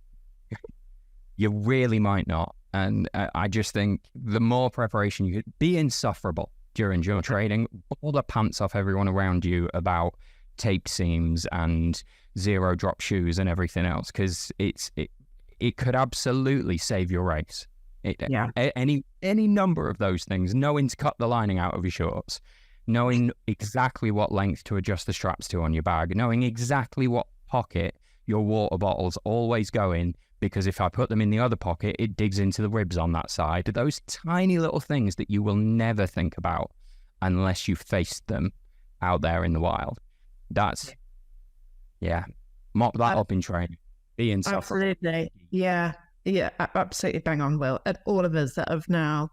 You really might not. And I just think the more preparation you could be insufferable during your training, pull the pants off everyone around you about tape seams and zero drop shoes and everything else, because it could absolutely save your race. Any number of those things, knowing to cut the lining out of your shorts, knowing exactly what length to adjust the straps to on your bag, knowing exactly what pocket your water bottles always go in, because if I put them in the other pocket, it digs into the ribs on that side. Those tiny little things that you will never think about unless you faced them out there in the wild. That's, mop that up in training. Be insufferable. Absolutely. Yeah, absolutely bang on, Will. And all of us that have now,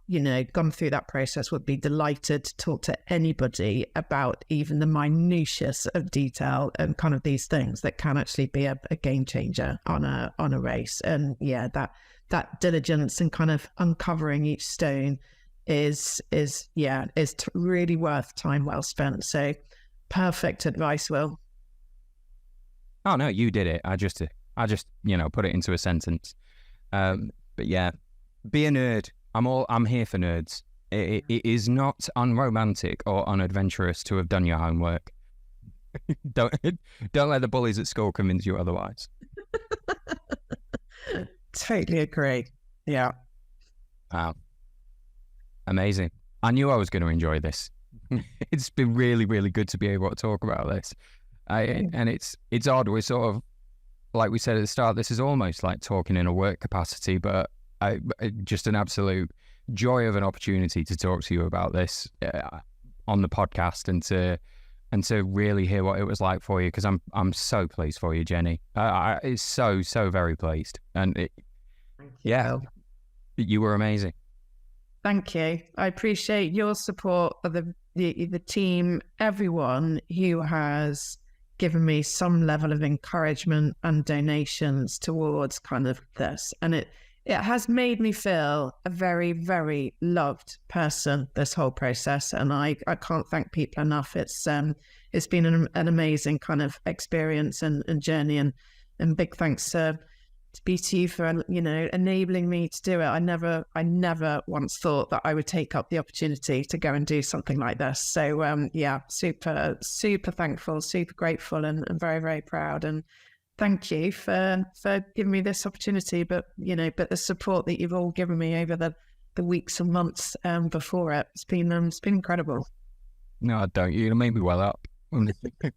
gone through that process would be delighted to talk to anybody about even the minutiae of detail and kind of these things that can actually be a game changer on a race. And that diligence and kind of uncovering each stone is really worth time well spent. So perfect advice, Will. Oh no, you did it. I just put it into a sentence. But yeah, be a nerd. I'm here for nerds. It is not unromantic or unadventurous to have done your homework. Don't let the bullies at school convince you otherwise. Totally agree. Yeah. Wow. Amazing. I knew I was going to enjoy this. It's been really, really good to be able to talk about this. And it's odd. We're sort of, like we said at the start, this is almost like talking in a work capacity, but just an absolute joy of an opportunity to talk to you about this on the podcast and to really hear what it was like for you, because I'm so pleased for you, Jenny. It's so very pleased, and you were amazing. Thank you. I appreciate your support of the team, everyone who has given me some level of encouragement and donations towards kind of this. And it has made me feel a very, very loved person, this whole process. And I can't thank people enough. It's been an amazing kind of experience and journey, and big thanks to BTU for, enabling me to do it. I never once thought that I would take up the opportunity to go and do something like this. So super thankful, super grateful, and very, very proud. And thank you for giving me this opportunity, but the support that you've all given me over the weeks and months before it's been incredible. No, don't. You make me well up.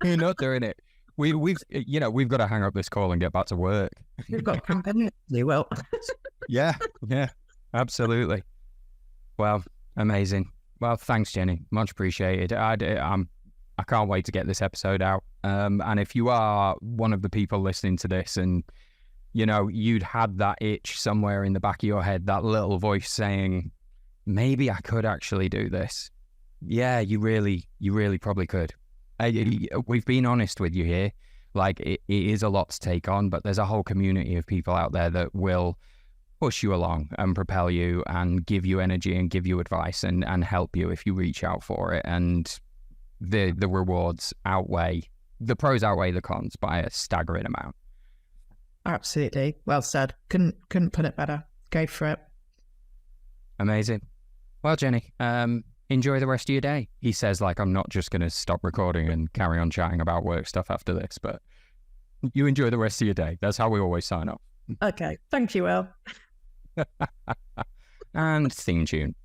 You're not doing it. We've got to hang up this call and get back to work. We've got campaign. We will. Yeah, absolutely. Well, amazing. Well, thanks, Jenny. Much appreciated. I can't wait to get this episode out. And if you are one of the people listening to this and, you'd had that itch somewhere in the back of your head, that little voice saying, maybe I could actually do this. Yeah, you really probably could. We've been honest with you here. Like, it is a lot to take on, but there's a whole community of people out there that will push you along and propel you and give you energy and give you advice and help you if you reach out for it. And the rewards the pros outweigh the cons by a staggering amount. Absolutely. Well said. Couldn't put it better. Go for it. Amazing. Well, Jenny, enjoy the rest of your day. He says, like, I'm not just going to stop recording and carry on chatting about work stuff after this, but you enjoy the rest of your day. That's how we always sign off. Okay. Thank you, Will. And theme tune.